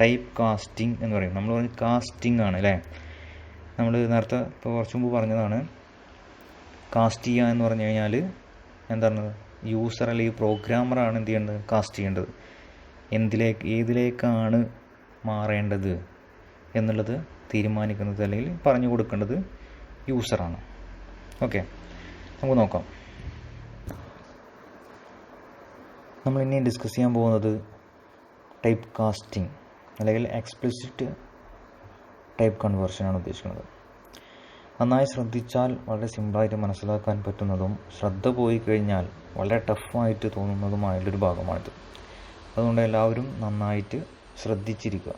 type casting എന്ന് പറയും. നമ്മൾ പറഞ്ഞ കാസ്റ്റിംഗ് ആണ് അല്ലേ. നമ്മൾ നേരത്തെ ഇപ്പോൾ കുറച്ച് മുമ്പ് പറഞ്ഞതാണ്, കാസ്റ്റ് ചെയ്യുക എന്ന് പറഞ്ഞു കഴിഞ്ഞാൽ എന്താണ്? യൂസർ അല്ലെങ്കിൽ പ്രോഗ്രാമറാണ് എന്ത് ചെയ്യേണ്ടത്? കാസ്റ്റ് ചെയ്യേണ്ടത്. ഏതിലേക്കാണ് മാറേണ്ടത് എന്നുള്ളത് തീരുമാനിക്കുന്നത് അല്ലെങ്കിൽ പറഞ്ഞു കൊടുക്കേണ്ടത് യൂസറാണ്. ഓക്കെ, നമുക്ക് നോക്കാം. നമ്മൾ ഇനി ഡിസ്കസ് ചെയ്യാൻ പോകുന്നത് ടൈപ്പ് കാസ്റ്റിംഗ് അല്ലെങ്കിൽ എക്സ്പ്ലിസിറ്റ് ടൈപ്പ് കൺവേർഷനാണ് ഉദ്ദേശിക്കുന്നത്. നന്നായി ശ്രദ്ധിച്ചാൽ വളരെ സിമ്പിളായിട്ട് മനസ്സിലാക്കാൻ പറ്റുന്നതും ശ്രദ്ധ പോയി കഴിഞ്ഞാൽ വളരെ ടഫായിട്ട് തോന്നുന്നതുമായുള്ളൊരു ഭാഗമാണിത്. അതുകൊണ്ട് എല്ലാവരും നന്നായിട്ട് ശ്രദ്ധിച്ചിരിക്കുക.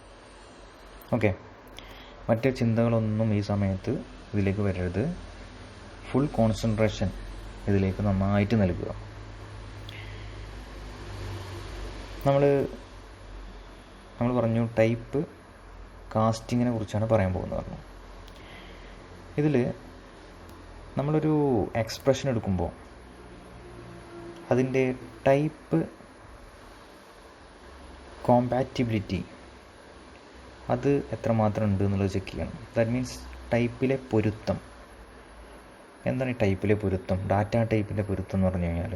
ഓക്കെ, മറ്റ് ചിന്തകളൊന്നും ഈ സമയത്ത് ഇതിലേക്ക് വരരുത്. ഫുൾ കോൺസെൻട്രേഷൻ ഇതിലേക്ക് നന്നായിട്ട് നൽകുക. നമ്മൾ പറഞ്ഞു ടൈപ്പ് കാസ്റ്റിങ്ങിനെ കുറിച്ചാണ് പറയാൻ പോകുന്നത്. ഇതിൽ നമ്മളൊരു എക്സ്പ്രഷൻ എടുക്കുമ്പോൾ അതിൻ്റെ ടൈപ്പ് കോമ്പാറ്റിബിലിറ്റി അത് എത്രമാത്രം ഉണ്ട് എന്നുള്ളത് ചെക്ക് ചെയ്യണം. ദാറ്റ് മീൻസ് ടൈപ്പിലെ പൊരുത്തം. എന്താണ് ഈ ടൈപ്പിലെ പൊരുത്തം? ഡാറ്റ ടൈപ്പിൻ്റെ പൊരുത്തം എന്ന് പറഞ്ഞു കഴിഞ്ഞാൽ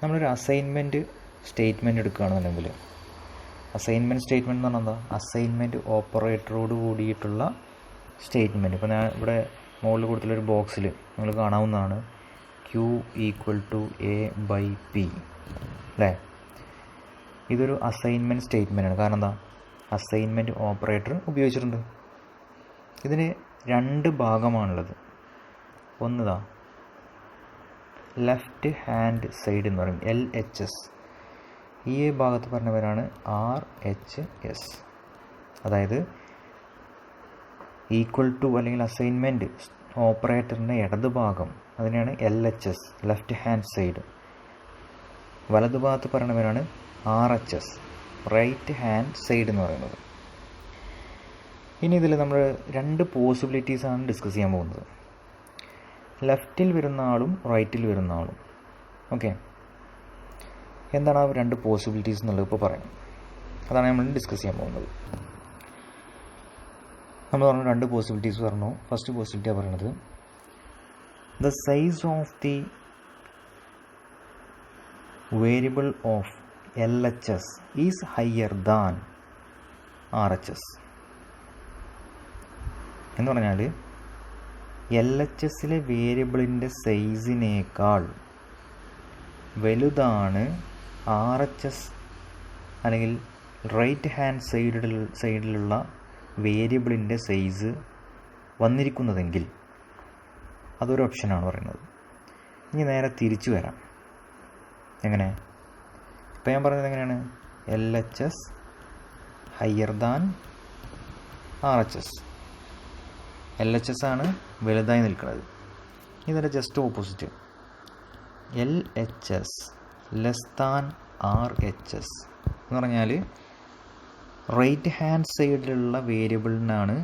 നമ്മളൊരു അസൈൻമെൻറ്റ് സ്റ്റേറ്റ്മെൻറ്റ് എടുക്കുകയാണെന്നുണ്ടെങ്കിൽ, അസൈൻമെൻറ്റ് സ്റ്റേറ്റ്മെൻറ്റ് എന്ന് പറഞ്ഞാൽ എന്താ? അസൈൻമെൻറ്റ് ഓപ്പറേറ്ററോട് കൂടിയിട്ടുള്ള സ്റ്റേറ്റ്മെൻറ്റ്. ഇപ്പോൾ ഞാൻ ഇവിടെ മുകളിൽ കൊടുത്തുള്ളൊരു ബോക്സിൽ നിങ്ങൾ കാണാവുന്നതാണ് Q = A/P അല്ലേ? ഇതൊരു അസൈൻമെൻറ്റ് സ്റ്റേറ്റ്മെൻറ്റാണ്. കാരണം എന്താ? അസൈൻമെൻറ്റ് ഓപ്പറേറ്റർ ഉപയോഗിച്ചിട്ടുണ്ട്. ഇതിന് 2 ഭാഗമാണുള്ളത്. ഒന്നതാ ലെഫ്റ്റ് ഹാൻഡ് സൈഡ് എന്ന് പറയും, LHS. ഈ ഭാഗത്ത് പറഞ്ഞവരാണ് RHS. അതായത് ഈക്വൽ ടു അല്ലെങ്കിൽ അസൈൻമെൻറ്റ് ഓപ്പറേറ്ററിൻ്റെ ഇടത് ഭാഗം, അതിനെയാണ് LHS, ലെഫ്റ്റ് ഹാൻഡ് സൈഡ്. വലതു ഭാഗത്ത് പറയുന്നവരാണ് RHS, റൈറ്റ് ഹാൻഡ് സൈഡ് എന്ന് പറയുന്നത്. ഇനി ഇതിൽ നമ്മൾ 2 പോസിബിലിറ്റീസാണ് ഡിസ്കസ് ചെയ്യാൻ പോകുന്നത്. ലെഫ്റ്റിൽ വരുന്ന ആളും റൈറ്റിൽ വരുന്ന ആളും. ഓക്കെ, എന്താണ് ആ 2 പോസിബിലിറ്റീസ് എന്നുള്ളത് ഇപ്പോൾ പറയാം. അതാണ് നമ്മൾ ഡിസ്കസ് ചെയ്യാൻ പോകുന്നത്. നമ്മൾ പറഞ്ഞു 2 പോസിബിലിറ്റീസ് പറഞ്ഞു. ഫസ്റ്റ് പോസിബിലിറ്റിയാണ് പറയുന്നത്, the size of the variable of LHS is higher than RHS. എന്ന് പറഞ്ഞാൽ LHSലെ വേരിയബിളിൻ്റെ സൈസിനേക്കാൾ വലുതാണ് RHS അല്ലെങ്കിൽ റൈറ്റ് ഹാൻഡ് സൈഡിലുള്ള വേരിയബിളിൻ്റെ സൈസ് വന്നിരിക്കുന്നതെങ്കിൽ അതൊരു ഓപ്ഷനാണ് പറയുന്നത്. ഇനി നേരെ തിരിച്ചു വരാം. എങ്ങനെ? ഇപ്പം ഞാൻ പറഞ്ഞത് എങ്ങനെയാണ്? LHS higher than RHS. LHS ആണ് വലുതായി നിൽക്കുന്നത്. ഇതിൻ്റെ just opposite, LHS less than RHS എന്ന് പറഞ്ഞാൽ റൈറ്റ് ഹാൻഡ് സൈഡിലുള്ള വേരിയബിളിനാണ്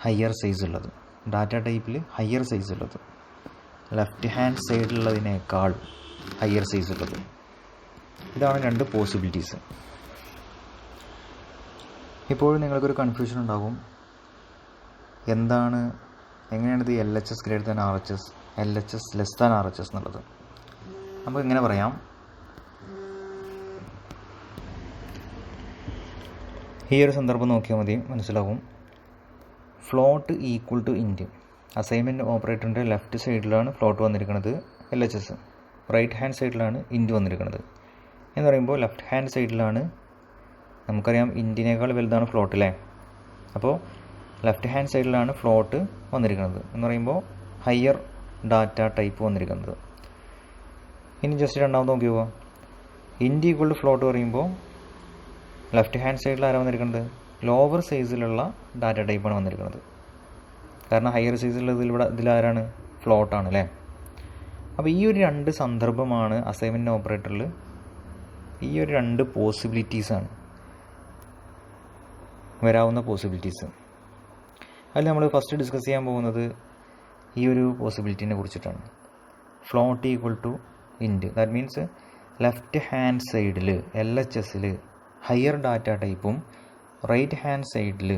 ഹയർ സൈസ് ഉള്ളത്, ഡാറ്റ ടൈപ്പിൽ ഹയർ സൈസ് ഉള്ളത്. ലെഫ്റ്റ് ഹാൻഡ് സൈഡിലുള്ളതിനേക്കാൾ ഹയർ സൈസ് ഉള്ളത്. ഇതാണ് 2 പോസിബിലിറ്റീസ്. ഇപ്പോഴും നിങ്ങൾക്കൊരു കൺഫ്യൂഷൻ ഉണ്ടാകും, എങ്ങനെയാണിത് LHS greater than RHS, LHS less than RHS എന്നുള്ളത്. നമുക്ക് ഇങ്ങനെ പറയാം. ഈ ഒരു സന്ദർഭം നോക്കിയാൽ മതി, മനസ്സിലാവും. Float equal to int. Assignment ഓപ്പറേറ്ററിൻ്റെ ലെഫ്റ്റ് സൈഡിലാണ് ഫ്ലോട്ട് വന്നിരിക്കുന്നത് LHS, റൈറ്റ് ഹാൻഡ് സൈഡിലാണ് ഇൻറ്റ് വന്നിരിക്കുന്നത്. എന്ന് പറയുമ്പോൾ ലെഫ്റ്റ് ഹാൻഡ് സൈഡിലാണ്, നമുക്കറിയാം ഇൻറ്റിനേക്കാൾ വലുതാണ് ഫ്ലോട്ട് അല്ലേ? അപ്പോൾ ലെഫ്റ്റ് ഹാൻഡ് സൈഡിലാണ് ഫ്ലോട്ട് വന്നിരിക്കുന്നത് എന്ന് പറയുമ്പോൾ ഹയർ ഡാറ്റ ടൈപ്പ് വന്നിരിക്കുന്നത്. ഇനി ജസ്റ്റ് രണ്ടാമത് നോക്കി പോവാം. ഇൻറ്റ് ഈക്വൽ ടു ഫ്ലോട്ട് പറയുമ്പോൾ ലെഫ്റ്റ് ഹാൻഡ് സൈഡിൽ ആരാണ് വന്നിരിക്കുന്നത്? ലോവർ സൈസിലുള്ള ഡാറ്റ ടൈപ്പാണ് വന്നിരിക്കുന്നത്. കാരണം ഹയർ സൈസിലുള്ളത് ഇതിലാരാണ്? ഫ്ലോട്ടാണ് അല്ലേ? അപ്പോൾ ഈ ഒരു 2 സന്ദർഭമാണ് അസൈൻമെൻറ്റ് ഓപ്പറേറ്ററിൽ. ഈ ഒരു 2 പോസിബിലിറ്റീസാണ് വരാവുന്ന പോസിബിലിറ്റീസ്. അതിൽ നമ്മൾ ഫസ്റ്റ് ഡിസ്കസ് ചെയ്യാൻ പോകുന്നത് ഈ ഒരു പോസിബിലിറ്റീനെ കുറിച്ചിട്ടാണ്. Float equal to int. That means left hand സൈഡിൽ LHSൽ ഹയർ ഡാറ്റ ടൈപ്പും റൈറ്റ് ഹാൻഡ് സൈഡിൽ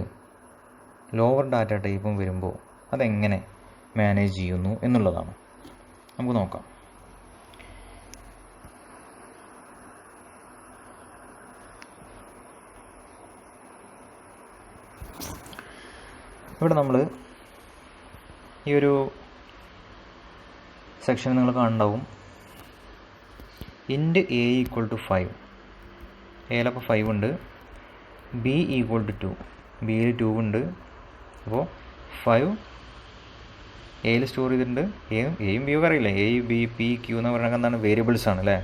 ലോവർ ഡാറ്റ ടൈപ്പും വരുമ്പോൾ അതെങ്ങനെ മാനേജ് ചെയ്യുന്നു എന്നുള്ളതാണ്. നമുക്ക് നോക്കാം. ഇവിടെ നമ്മൾ ഈ ഒരു സെക്ഷൻ നിങ്ങൾ കാണുന്നുണ്ടാവും. Int A equal to 5. എയിലപ്പോൾ 5 ഉണ്ട്. B equal to 2. ബിയിൽ 2 ഉണ്ട്. അപ്പോൾ 5 എയിൽ സ്റ്റോർ ചെയ്തിട്ടുണ്ട്. എയും ബിയും അറിയില്ലേ? A, B, P, Q എന്ന് പറയുന്നത് എന്താണ്? വേരിയബിൾസ് ആണ് അല്ലേ?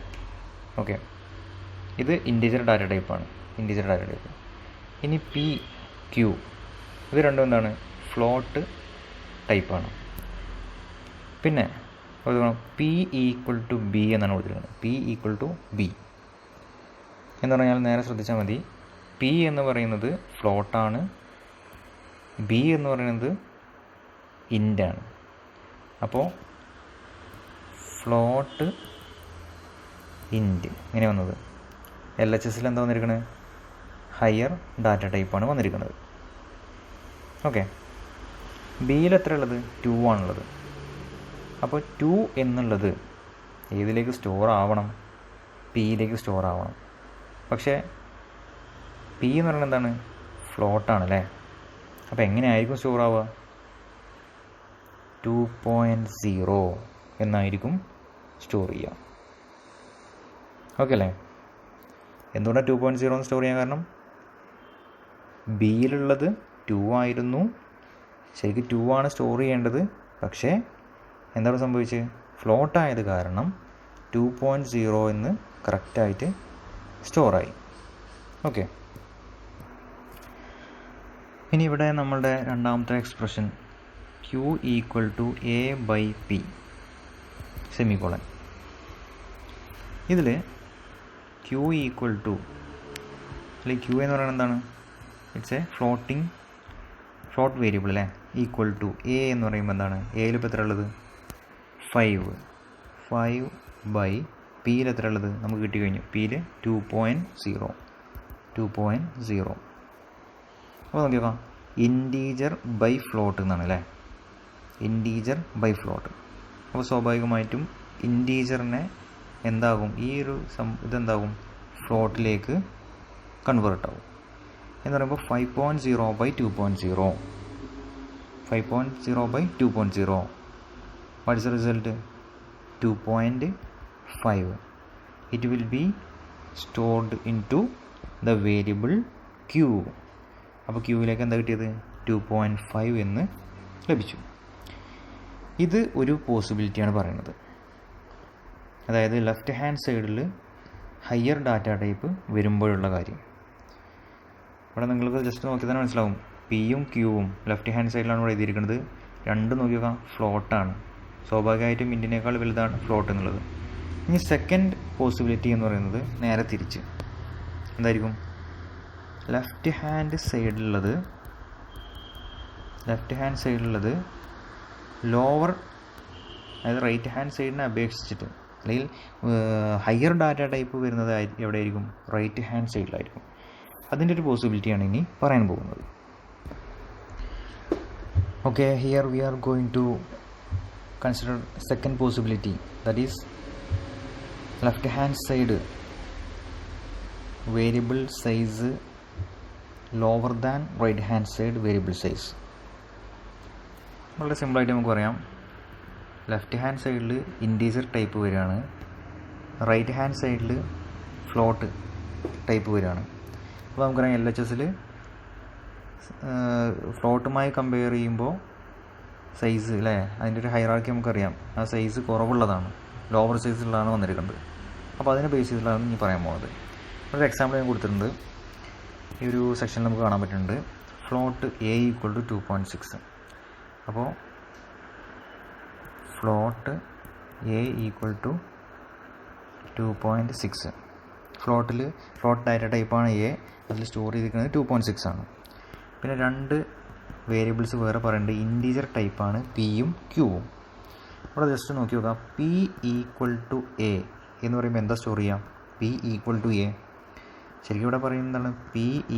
ഓക്കെ, ഇത് ഇൻറ്റിജർ ഡാറ്റ ടൈപ്പാണ്, ഇൻറ്റിജർ ഡാറ്റ ടൈപ്പ്. ഇനി P, Q ഇത് രണ്ടും എന്താണ്? ഫ്ലോട്ട് ടൈപ്പാണ്. പിന്നെ P ഈക്വൽ ടു B എന്നാണ് കൊടുത്തിരിക്കുന്നത്. P ഈക്വൽ ടു B എന്ന് പറഞ്ഞാൽ നേരെ ശ്രദ്ധിച്ചാൽ മതി. P എന്ന് പറയുന്നത് ഫ്ലോട്ടാണ്, B എന്ന് പറയുന്നത് ഇൻ്റാണ്. അപ്പോൾ ഫ്ലോട്ട് ഇൻറ്റ് ഇങ്ങനെ വന്നത്. LHSൽ എന്താ വന്നിരിക്കുന്നത്? ഹയർ ഡാറ്റ ടൈപ്പാണ് വന്നിരിക്കുന്നത്. ഓക്കെ, ബിയിൽ എത്ര ഉള്ളത്? 2 ആണുള്ളത്. അപ്പോൾ 2 എന്നുള്ളത് ഏതിലേക്ക് സ്റ്റോർ ആവണം? പിയിലേക്ക് സ്റ്റോർ ആവണം. പക്ഷേ P എന്ന് പറയുന്നത് എന്താണ്? ഫ്ലോട്ടാണല്ലേ? അപ്പോൾ എങ്ങനെയായിരിക്കും സ്റ്റോർ ആവുക? 2.0 എന്നായിരിക്കും സ്റ്റോർ ചെയ്യുക. ഓക്കെ അല്ലേ? എന്തുകൊണ്ടാണ് 2.0 എന്ന് സ്റ്റോർ ചെയ്യാൻ കാരണം? ബിയിലുള്ളത് 2 ആയിരുന്നു, ശരിക്കും 2 ആണ് സ്റ്റോർ ചെയ്യേണ്ടത്. പക്ഷേ എന്താണ് സംഭവിച്ചത്? ഫ്ലോട്ട് ആയത് കാരണം 2.0 എന്ന് കറക്റ്റായിട്ട് സ്റ്റോറായി. ഓക്കെ, ഇനി ഇവിടെ നമ്മളുടെ രണ്ടാമത്തെ എക്സ്പ്രഷൻ Q = A/P സെമിക്കോളൻ. ഇതിൽ Q അല്ലെങ്കിൽ Q എന്ന് പറയുന്നത് എന്താണ്? ഇറ്റ്സ് എ ഫ്ലോട്ട് വേരിയബിൾ അല്ലേ. ഈക്വൽ ടു A എന്ന് പറയുമ്പോൾ എന്താണ്? എയിൽ ഇപ്പോൾ എത്ര ഉള്ളത്? 5/P എത്ര ഉള്ളത്? നമുക്ക് കിട്ടിക്കഴിഞ്ഞു. പിയിൽ 2.0. അപ്പോൾ നോക്കിയോക്കാം, ഇൻറ്റീജർ ബൈ ഫ്ലോട്ട് എന്നാണ് അല്ലേ. Integer by float. അപ്പോൾ സ്വാഭാവികമായിട്ടും ഇൻറ്റീജറിനെ എന്താകും? ഈ ഒരു ഇതെന്താകും? ഫ്ലോട്ടിലേക്ക് കൺവേർട്ട് ആവും. എന്ന് പറയുമ്പോൾ 5.0/2.0. 5.0/2.0. What is the result? 2.5. It will be stored into the variable Q. അപ്പോൾ ക്യൂവിലേക്ക് എന്താ കിട്ടിയത്? 2.5 എന്ന് ലഭിച്ചു. ഇത് ഒരു പോസിബിലിറ്റിയാണ് പറയുന്നത്. അതായത് ലെഫ്റ്റ് ഹാൻഡ് സൈഡിൽ ഹയർ ഡാറ്റ ടൈപ്പ് വരുമ്പോഴുള്ള കാര്യം. ഇവിടെ നിങ്ങൾക്ക് ജസ്റ്റ് നോക്കി തന്നെ മനസ്സിലാവും. പിയും ക്യൂവും ലെഫ്റ്റ് ഹാൻഡ് സൈഡിലാണ് ഇവിടെ എഴുതിയിരിക്കുന്നത്. രണ്ടും നോക്കിയോക്കാം, ഫ്ലോട്ടാണ്. സ്വാഭാവികമായിട്ടും ഇൻറ്റിനേക്കാൾ വലുതാണ് ഫ്ലോട്ട് എന്നുള്ളത്. ഇനി സെക്കൻഡ് പോസിബിലിറ്റി എന്ന് പറയുന്നത് നേരെ തിരിച്ച് എന്തായിരിക്കും? ലെഫ്റ്റ് ഹാൻഡ് സൈഡിലുള്ളത് ലോവർ, അതായത് റൈറ്റ് ഹാൻഡ് സൈഡിനെ അപേക്ഷിച്ചിട്ട് അല്ലെങ്കിൽ ഹയർ ഡാറ്റ ടൈപ്പ് വരുന്നത് എവിടെയായിരിക്കും? റൈറ്റ് ഹാൻഡ് സൈഡിലായിരിക്കും. അതിൻ്റെ ഒരു പോസിബിലിറ്റിയാണ് ഇനി പറയാൻ പോകുന്നത്. Okay, here we are going to consider second possibility, that is left hand side variable size lower than right hand side variable size. വളരെ സിമ്പിളായിട്ട് നമുക്ക് പറയാം, ലെഫ്റ്റ് ഹാൻഡ് സൈഡിൽ ഇൻറ്റീജർ ടൈപ്പ് വരികയാണ്, റൈറ്റ് ഹാൻഡ് സൈഡിൽ ഫ്ലോട്ട് ടൈപ്പ് വരികയാണ്. അപ്പോൾ നമുക്കറിയാം LHSൽ ഫ്ലോട്ടുമായി കമ്പയർ ചെയ്യുമ്പോൾ സൈസ് അല്ലേ, അതിൻ്റെ ഒരു ഹൈറാർക്കി നമുക്കറിയാം. ആ സൈസ് കുറവുള്ളതാണ്, ലോവർ സൈസിലുള്ളതാണ് വന്നിരിക്കുന്നത്. അപ്പോൾ അതിനെ ബേസ് ചെയ്തിട്ടാണ് ഇനി പറയാൻ പോകുന്നത്. ഒരു എക്സാമ്പിൾ ഞാൻ കൊടുത്തിട്ടുണ്ട്. ഈ ഒരു സെക്ഷനിൽ നമുക്ക് കാണാൻ പറ്റുന്നുണ്ട്. Float A = 2.6. അപ്പോൾ ഫ്ലോട്ട് A = 2.6. ഫ്ലോട്ട് ഡാറ്റ ടൈപ്പാണ് A. അതിൽ സ്റ്റോർ ചെയ്തിരിക്കുന്നത് 2.6 ആണ്. പിന്നെ രണ്ട് വേരിയബിൾസ് വേറെ പറയുന്നുണ്ട്. ഇൻറ്റീജർ ടൈപ്പാണ് പിയും ക്യൂവും. അവിടെ ജസ്റ്റ് നോക്കി നോക്കാം. P = A എന്ന് പറയുമ്പോൾ എന്താ സ്റ്റോർ ചെയ്യാം? P = A. ശരിക്കും ഇവിടെ പറയുന്നതാണ് P =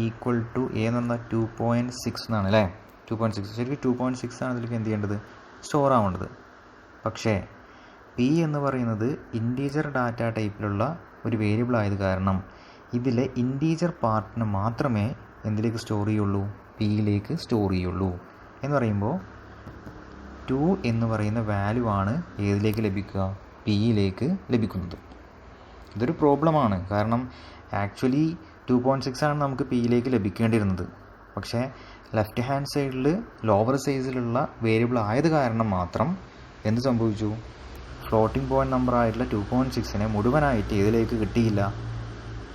A എന്ന് പറഞ്ഞാൽ 2.6 എന്നാണ് അല്ലേ. 2.6 ശരിക്കും 2.6 ആണ് ഇതിലേക്ക് എന്ത് ചെയ്യേണ്ടത്? സ്റ്റോർ ആവേണ്ടത്. പക്ഷേ P എന്ന് പറയുന്നത് ഇൻറ്റീജർ ഡാറ്റ ടൈപ്പിലുള്ള ഒരു വേരിയബിൾ ആയത് കാരണം ഇതിലെ ഇൻറ്റീജർ പാർട്ടിന് മാത്രമേ എന്തിലേക്ക് സ്റ്റോർ ചെയ്യുള്ളൂ? പിയിലേക്ക് സ്റ്റോർ ചെയ്യുള്ളൂ. എന്ന് പറയുമ്പോൾ 2 എന്ന് പറയുന്ന വാല്യൂ ആണ് ഏതിലേക്ക് ലഭിക്കുക? പിയിലേക്ക് ലഭിക്കുന്നത്. ഇതൊരു പ്രോബ്ലമാണ്. കാരണം ആക്ച്വലി 2.6 ആണ് നമുക്ക് പിയിലേക്ക് ലഭിക്കേണ്ടിയിരുന്നത്. പക്ഷേ ലെഫ്റ്റ് ഹാൻഡ് സൈഡിൽ ലോവർ സൈസിലുള്ള വേരിയബിൾ ആയത് കാരണം മാത്രം എന്ത് സംഭവിച്ചു? ഫ്ലോട്ടിംഗ് പോയിൻറ്റ് നമ്പർ ആയിട്ടുള്ള 2.6നെ മുഴുവനായിട്ട് ഏതിലേക്ക് കിട്ടിയില്ല?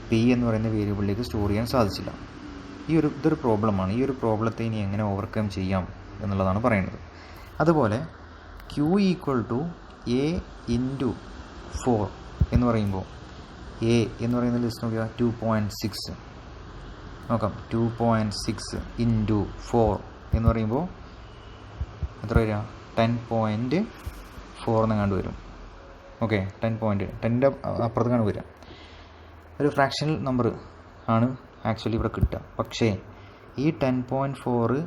പി എന്ന് പറയുന്ന വേരിയബിളിലേക്ക് സ്റ്റോർ ചെയ്യാൻ സാധിച്ചില്ല. ഇതൊരു പ്രോബ്ലമാണ്. ഈ ഒരു പ്രോബ്ലത്തെ ഇനി എങ്ങനെ ഓവർകം ചെയ്യാം എന്നുള്ളതാണ് പറയുന്നത്. അതുപോലെ Q = A × 4 എന്ന് പറയുമ്പോൾ A എന്ന് പറയുന്ന ലിസ്റ്റ് നോക്കിയാൽ 2.6 നോക്കാം. 2.6 × 4 എന്ന് പറയുമ്പോൾ എത്ര വരിക? 10.4 എന്നങ്ങാണ്ട് വരും. ഓക്കെ, 10.10ൻ്റെ അപ്പുറത്തേക്കാണ് വരിക. ഒരു ഫ്രാക്ഷണൽ നമ്പർ ആണ് ആക്ച്വലി ഇവിടെ കിട്ടുക. പക്ഷേ ഈ 10.4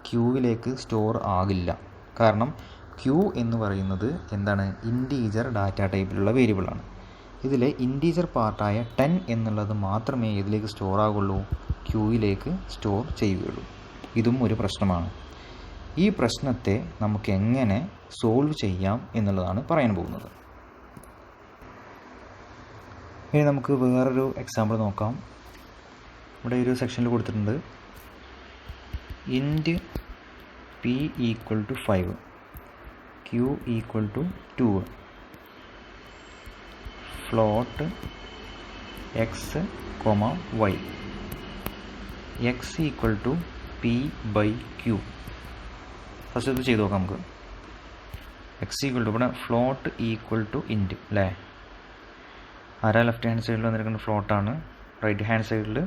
ക്യൂവിലേക്ക് സ്റ്റോർ ആകില്ല. കാരണം ക്യൂ എന്ന് പറയുന്നത് എന്താണ്? ഇൻറ്റീജർ ഡാറ്റ ടൈപ്പിലുള്ള വേരിയബിളാണ്. ഇതിലെ ഇൻറ്റീജർ പാർട്ടായ 10 എന്നുള്ളത് മാത്രമേ ഇതിലേക്ക് സ്റ്റോർ ആകുള്ളൂ? ക്യൂവിലേക്ക് സ്റ്റോർ ചെയ്യുകയുള്ളൂ. ഇതും ഒരു പ്രശ്നമാണ്. ഈ പ്രശ്നത്തെ നമുക്ക് എങ്ങനെ സോൾവ് ചെയ്യാം എന്നുള്ളതാണ് പറയാൻ പോകുന്നത്. ഇനി നമുക്ക് വേറൊരു എക്സാമ്പിൾ നോക്കാം. ഇവിടെ ഒരു സെക്ഷനിൽ കൊടുത്തിട്ടുണ്ട് int p equal to 5, q equal to 2, float x, y, x equal to p/q. First ഇത് ചെയ്ത് നോക്കാം നമുക്ക്. x ഈക്വൽ ടു ഇവിടെ ഫ്ലോട്ട് ഈക്വൽ ടു ഇൻറ്റ് അല്ലേ. ആരാ ലെഫ്റ്റ് ഹാൻഡ് സൈഡിൽ വന്നിരിക്കുന്ന ഫ്ലോട്ടാണ്, റൈറ്റ് ഹാൻഡ് സൈഡിൽ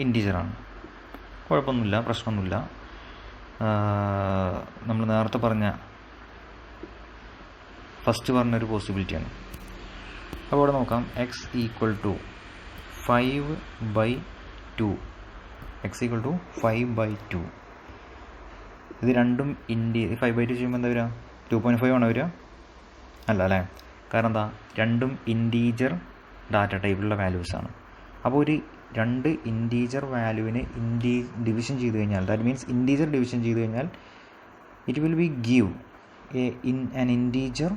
ഇൻറ്റീജറാണ്. കുഴപ്പമൊന്നുമില്ല, പ്രശ്നമൊന്നുമില്ല. നമ്മൾ നേരത്തെ പറഞ്ഞ ഫസ്റ്റ് പറഞ്ഞൊരു പോസിബിലിറ്റിയാണ്. അപ്പോൾ ഇവിടെ നോക്കാം x equal to 5/2, x equal to 5/2. ഇത് രണ്ടും 5/2 ചെയ്യുമ്പോൾ എന്താ വരിക? 2.5 ആണോ വരിക? അല്ല അല്ലേ. കാരണം എന്താ, രണ്ടും ഇൻറ്റീജർ ഡാറ്റ ടൈപ്പിലുള്ള വാല്യൂസാണ്. അപ്പോൾ ഒരു രണ്ട് ഇൻറ്റീജർ വാല്യൂവിനെ ഡിവിഷൻ ചെയ്ത് കഴിഞ്ഞാൽ, ദാറ്റ് മീൻസ് ഇൻറ്റീജർ ഡിവിഷൻ ചെയ്ത് കഴിഞ്ഞാൽ it will be give an integer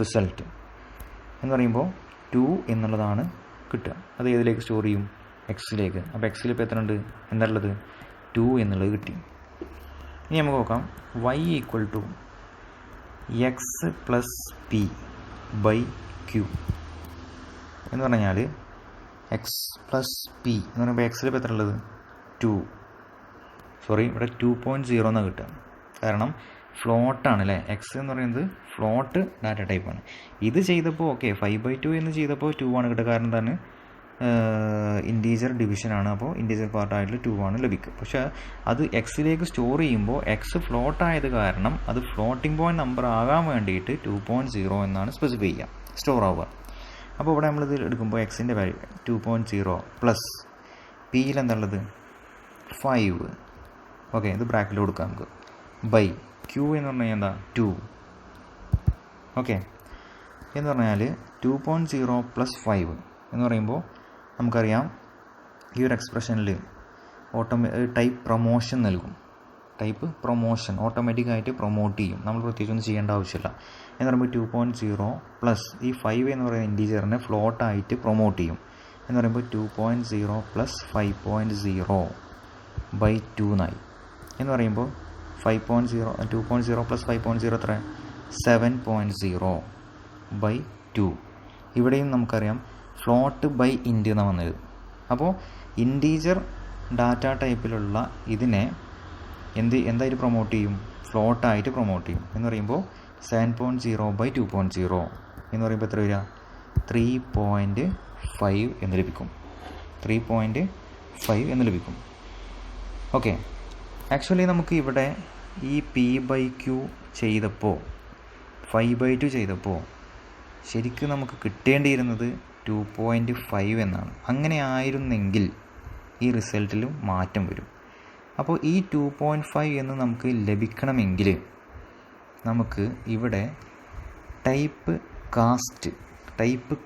result എന്ന് പറയുമ്പോൾ 2 എന്നുള്ളതാണ് കിട്ടുക. അത് ഏതിലേക്ക് സ്റ്റോർ ചെയ്യും? എക്സിലേക്ക്. അപ്പോൾ എക്സിൽ ഇപ്പോൾ എത്ര ഉണ്ട്? എന്താ ഉള്ളത്? 2 എന്നുള്ളത് കിട്ടി. ഇനി നമുക്ക് നോക്കാം y equal to X plus P by Q എന്ന് പറഞ്ഞാൽ എക്സ് പ്ലസ് പി എന്ന് പറയുമ്പോൾ എക്സിൽ ഇപ്പോൾ എത്ര ഉള്ളത്? 2. ഇവിടെ 2.0 എന്നാണ് കിട്ടുക. കാരണം ഫ്ലോട്ടാണ് അല്ലേ. എക്സ് എന്ന് പറയുന്നത് ഫ്ലോട്ട് ഡാറ്റ ടൈപ്പാണ്. ഇത് ചെയ്തപ്പോൾ ഓക്കെ 5/2 എന്ന് ചെയ്തപ്പോൾ 2 ആണ് കിട്ടുക. കാരണം എന്താണ്, ഇൻറ്റീജർ ഡിവിഷനാണ്. അപ്പോൾ ഇൻറ്റീജർ പാർട്ടായിട്ട് 2 ആണ് ലഭിക്കുക. പക്ഷേ അത് എക്സിലേക്ക് സ്റ്റോർ ചെയ്യുമ്പോൾ എക്സ് ഫ്ലോട്ട് ആയത് കാരണം അത് ഫ്ലോട്ടിംഗ് പോയിൻറ്റ് നമ്പർ ആകാൻ വേണ്ടിയിട്ട് 2.0 എന്നാണ് സ്പെസിഫൈ ചെയ്യുക, സ്റ്റോർ ആവുക. അപ്പോൾ ഇവിടെ നമ്മളിത് എടുക്കുമ്പോൾ എക്സിൻ്റെ വാല്യൂ 2.0 പ്ലസ് പിയിൽ എന്താണുള്ളത്? 5. ഓക്കെ, ഇത് ബ്രാക്കറ്റിൽ കൊടുക്കാം നമുക്ക്. ബൈ ക്യൂ എന്ന് പറഞ്ഞു കഴിഞ്ഞാൽ എന്താ? 2. ഓക്കെ, എന്ന് പറഞ്ഞാൽ 2.0 പ്ലസ് 5 എന്ന് പറയുമ്പോൾ നമുക്കറിയാം ഈ ഒരു എക്സ്പ്രഷനിൽ ടൈപ്പ് പ്രൊമോഷൻ നൽകും. ടൈപ്പ് പ്രൊമോഷൻ ഓട്ടോമാറ്റിക്കായിട്ട് പ്രൊമോട്ട് ചെയ്യും. നമ്മൾ പ്രത്യേകിച്ചൊന്നും ചെയ്യേണ്ട ആവശ്യമില്ല. എന്ന് പറയുമ്പോൾ 2.0 പ്ലസ് ഈ 5 എന്ന് പറയുന്ന ഇൻറ്റീജറിനെ ഫ്ലോട്ടായിട്ട് പ്രൊമോട്ട് ചെയ്യും. എന്ന് പറയുമ്പോൾ 2.0 പ്ലസ് 5.0 ബൈ 2 എന്നായി. എന്ന് പറയുമ്പോൾ 2.0 പ്ലസ് 5.0 എത്ര? 7.0 ബൈ 2. ഇവിടെയും നമുക്കറിയാം ഫ്ലോട്ട് ബൈ ഇൻറ്റ് എന്നാണ് വന്നത്. അപ്പോൾ ഇൻറ്റീജർ ഡാറ്റ ടൈപ്പിലുള്ള ഇതിനെ എന്തായിട്ട് പ്രൊമോട്ട് ചെയ്യും? ഫ്ലോട്ടായിട്ട് പ്രൊമോട്ട് ചെയ്യും. എന്ന് പറയുമ്പോൾ 7.0 ബൈ 2.0 എന്ന് പറയുമ്പോൾ എത്ര വരിക? 3.5 എന്ന് ലഭിക്കും. 3.5 എന്ന് ലഭിക്കും. ഓക്കെ, ആക്ച്വലി നമുക്ക് ഇവിടെ ഈ p/q ചെയ്തപ്പോൾ 5/2 ചെയ്തപ്പോൾ ശരിക്കും നമുക്ക് കിട്ടേണ്ടിയിരുന്നത് 2.5 എന്നാണ്. അങ്ങനെ ആയിരുന്നെങ്കിൽ ഈ റിസൾട്ടിലും മാറ്റം വരും. അപ്പോൾ ഈ 2.5 എന്ന് നമുക്ക് ലഭിക്കണമെങ്കിൽ നമുക്ക് ഇവിടെ ടൈപ്പ്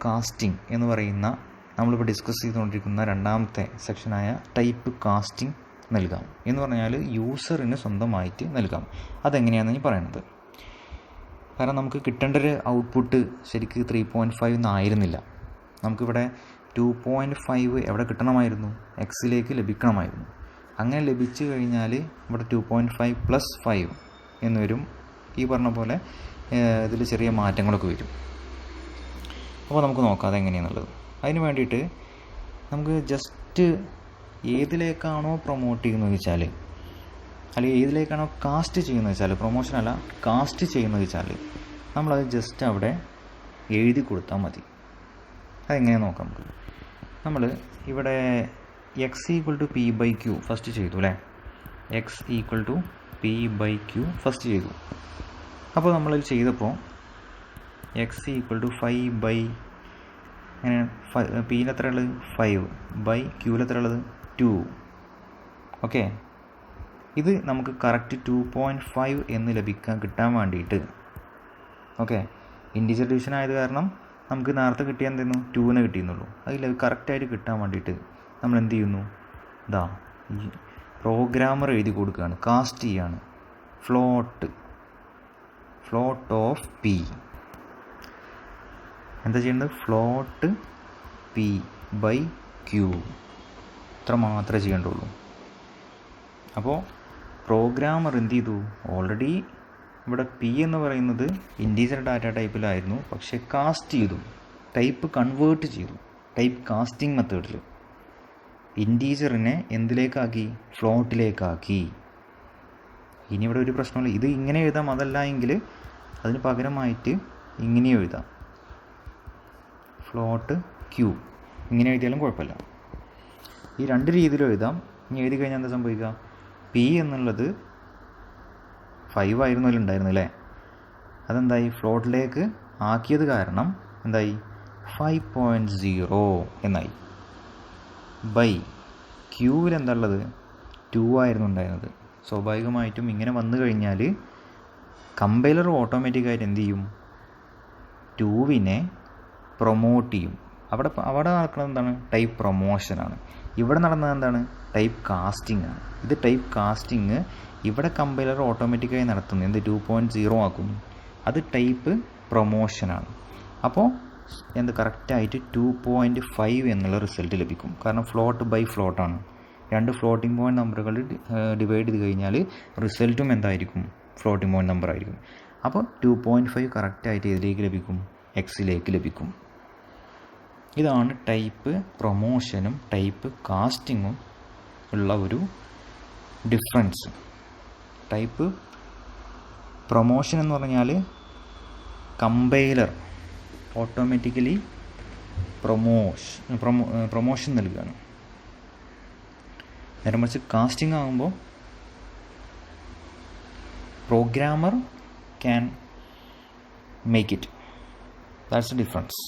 കാസ്റ്റിംഗ് എന്ന് പറയുന്ന നമ്മളിപ്പോൾ ഡിസ്കസ് ചെയ്തുകൊണ്ടിരിക്കുന്ന രണ്ടാമത്തെ സെക്ഷനായ ടൈപ്പ് കാസ്റ്റിംഗ് നൽകാം. എന്ന് പറഞ്ഞാൽ യൂസറിന് സ്വന്തമായിട്ട് നൽകാം. അതെങ്ങനെയാണെന്ന് ഞാൻ പറയുന്നത്. കാരണം നമുക്ക് കിട്ടേണ്ട ഒരു ഔട്ട്പുട്ട് ശരിക്ക് 3.5 എന്നായിരുന്നില്ല. നമുക്കിവിടെ 2.5 എവിടെ കിട്ടണമായിരുന്നു? എക്സിലേക്ക് ലഭിക്കണമായിരുന്നു. അങ്ങനെ ലഭിച്ചു കഴിഞ്ഞാൽ ഇവിടെ 2.5 പ്ലസ് 5 എന്ന് വരും. ഈ പറഞ്ഞ പോലെ ഇതിൽ ചെറിയ മാറ്റങ്ങളൊക്കെ വരും. അപ്പോൾ നമുക്ക് നോക്കാം അതെങ്ങനെയാണെന്നുള്ളത്. അതിന് വേണ്ടിയിട്ട് നമുക്ക് ജസ്റ്റ് ഏതിലേക്കാണോ പ്രൊമോട്ട് ചെയ്യുന്നത് വെച്ചാൽ, അല്ലെങ്കിൽ ഏതിലേക്കാണോ കാസ്റ്റ് ചെയ്യുന്നത് വെച്ചാൽ, പ്രൊമോഷനല്ല കാസ്റ്റ് ചെയ്യുന്നത് വെച്ചാൽ നമ്മളത് ജസ്റ്റ് അവിടെ എഴുതി കൊടുത്താൽ മതി. അതെങ്ങനെ നോക്കാം നമുക്ക്. നമ്മൾ ഇവിടെ X equal to p/q first ചെയ്തു അല്ലേ. X equal to p/q first ചെയ്തു. അപ്പോൾ നമ്മളത് ചെയ്തപ്പോൾ എക്സ് ഈക്വൽ ടു 5 അങ്ങനെ പിയിൽ എത്ര ഉള്ളത്? 5 ബൈ ക്യൂവിൽ എത്ര ഉള്ളത്? 2. ഓക്കെ, ഇത് നമുക്ക് കറക്റ്റ് 2.5 എന്ന് കിട്ടാൻ വേണ്ടിയിട്ട്, ഓക്കെ, ഇൻറ്റീജർ ഡിവിഷൻ ആയത് കാരണം നമുക്ക് നേരത്തെ കിട്ടിയ എന്തായിരുന്നു? 2നെ കിട്ടിയെന്നുള്ളൂ. അതിൽ കറക്റ്റായിട്ട് കിട്ടാൻ വേണ്ടിയിട്ട് നമ്മൾ എന്ത് ചെയ്യുന്നു? ഈ പ്രോഗ്രാമർ എഴുതി കൊടുക്കുകയാണ്, കാസ്റ്റ് ചെയ്യാണ്. Float of P. എന്താ ചെയ്യേണ്ടത്? Float P by Q. ഇത്ര മാത്രമേ ചെയ്യേണ്ടുള്ളൂ. അപ്പോൾ പ്രോഗ്രാമർ എന്ത് ചെയ്തു? ഓൾറെഡി ഇവിടെ പി എന്ന് പറയുന്നത് ഇൻറ്റീജർ ഡാറ്റ ടൈപ്പിലായിരുന്നു, പക്ഷേ കാസ്റ്റ് ചെയ്തു, ടൈപ്പ് കൺവേർട്ട് ചെയ്തു. ടൈപ്പ് കാസ്റ്റിംഗ് മെത്തേഡിൽ ഇൻറ്റീജറിനെ എന്തിലേക്കാക്കി? ഫ്ലോട്ടിലേക്കാക്കി. ഇനി ഇവിടെ ഒരു പ്രശ്നമില്ല. ഇത് ഇങ്ങനെ എഴുതാം, അതല്ല എങ്കിൽ അതിന് പകരമായിട്ട് ഇങ്ങനെ എഴുതാം, ഫ്ലോട്ട് ക്യൂ. ഇങ്ങനെ എഴുതിയാലും കുഴപ്പമില്ല. ഈ രണ്ട് രീതിയിലും എഴുതാം. ഇനി എഴുതി കഴിഞ്ഞാൽ എന്താ സംഭവിക്കുക? പി എന്നുള്ളത് 5 ആയിരുന്നു അതിലുണ്ടായിരുന്നു അല്ലേ? അതെന്തായി? ഫ്ലോട്ടിലേക്ക് ആക്കിയത് കാരണം എന്തായി? 5.0 എന്നായി. ബൈ ക്യൂവിൽ എന്താ ഉള്ളത്? 2 ആയിരുന്നു ഉണ്ടായിരുന്നത്. സ്വാഭാവികമായിട്ടും ഇങ്ങനെ വന്നു കഴിഞ്ഞാൽ കമ്പൈലർ ഓട്ടോമാറ്റിക്കായിട്ട് എന്ത് ചെയ്യും? 2വിനെ പ്രൊമോട്ട് ചെയ്യും. അവിടെ നടക്കുന്നത് എന്താണ്? ടൈപ്പ് പ്രൊമോഷനാണ്. ഇവിടെ നടന്നത് എന്താണ്? ടൈപ്പ് കാസ്റ്റിംഗ് ആണ്. ഇത് ടൈപ്പ് കാസ്റ്റിംഗ് ഇവിടെ കമ്പൈലർ ഓട്ടോമാറ്റിക്കായി നടത്തുന്നത് എന്ത്? 2.0 ആക്കുന്നു. അത് ടൈപ്പ് പ്രൊമോഷനാണ്. അപ്പോൾ എന്ത് കറക്റ്റായിട്ട് 2.5 എന്നുള്ള റിസൾട്ട് ലഭിക്കും. കാരണം ഫ്ലോട്ട് ബൈ ഫ്ലോട്ടാണ്. രണ്ട് ഫ്ലോട്ടിംഗ് പോയിൻറ്റ് നമ്പറുകൾ ഡിവൈഡ് ചെയ്ത് കഴിഞ്ഞാൽ റിസൾട്ടും എന്തായിരിക്കും? ഫ്ലോട്ടിംഗ് പോയിൻറ്റ് നമ്പർ ആയിരിക്കും. അപ്പോൾ 2.5 കറക്റ്റായിട്ട് ഇതിലേക്ക് ലഭിക്കും? എക്സിലേക്ക് ലഭിക്കും. ഇതാണ് ടൈപ്പ് പ്രൊമോഷനും ടൈപ്പ് കാസ്റ്റിങ്ങും ഉള്ള ഒരു ഡിഫറൻസ്. ടൈപ്പ് പ്രൊമോഷൻ എന്ന് പറഞ്ഞാൽ കമ്പൈലർ ഓട്ടോമാറ്റിക്കലി പ്രൊമോഷൻ നൽകുകയാണ്. നേരെ മറിച്ച് കാസ്റ്റിംഗ് ആകുമ്പോൾ programmer can make it. That's the difference.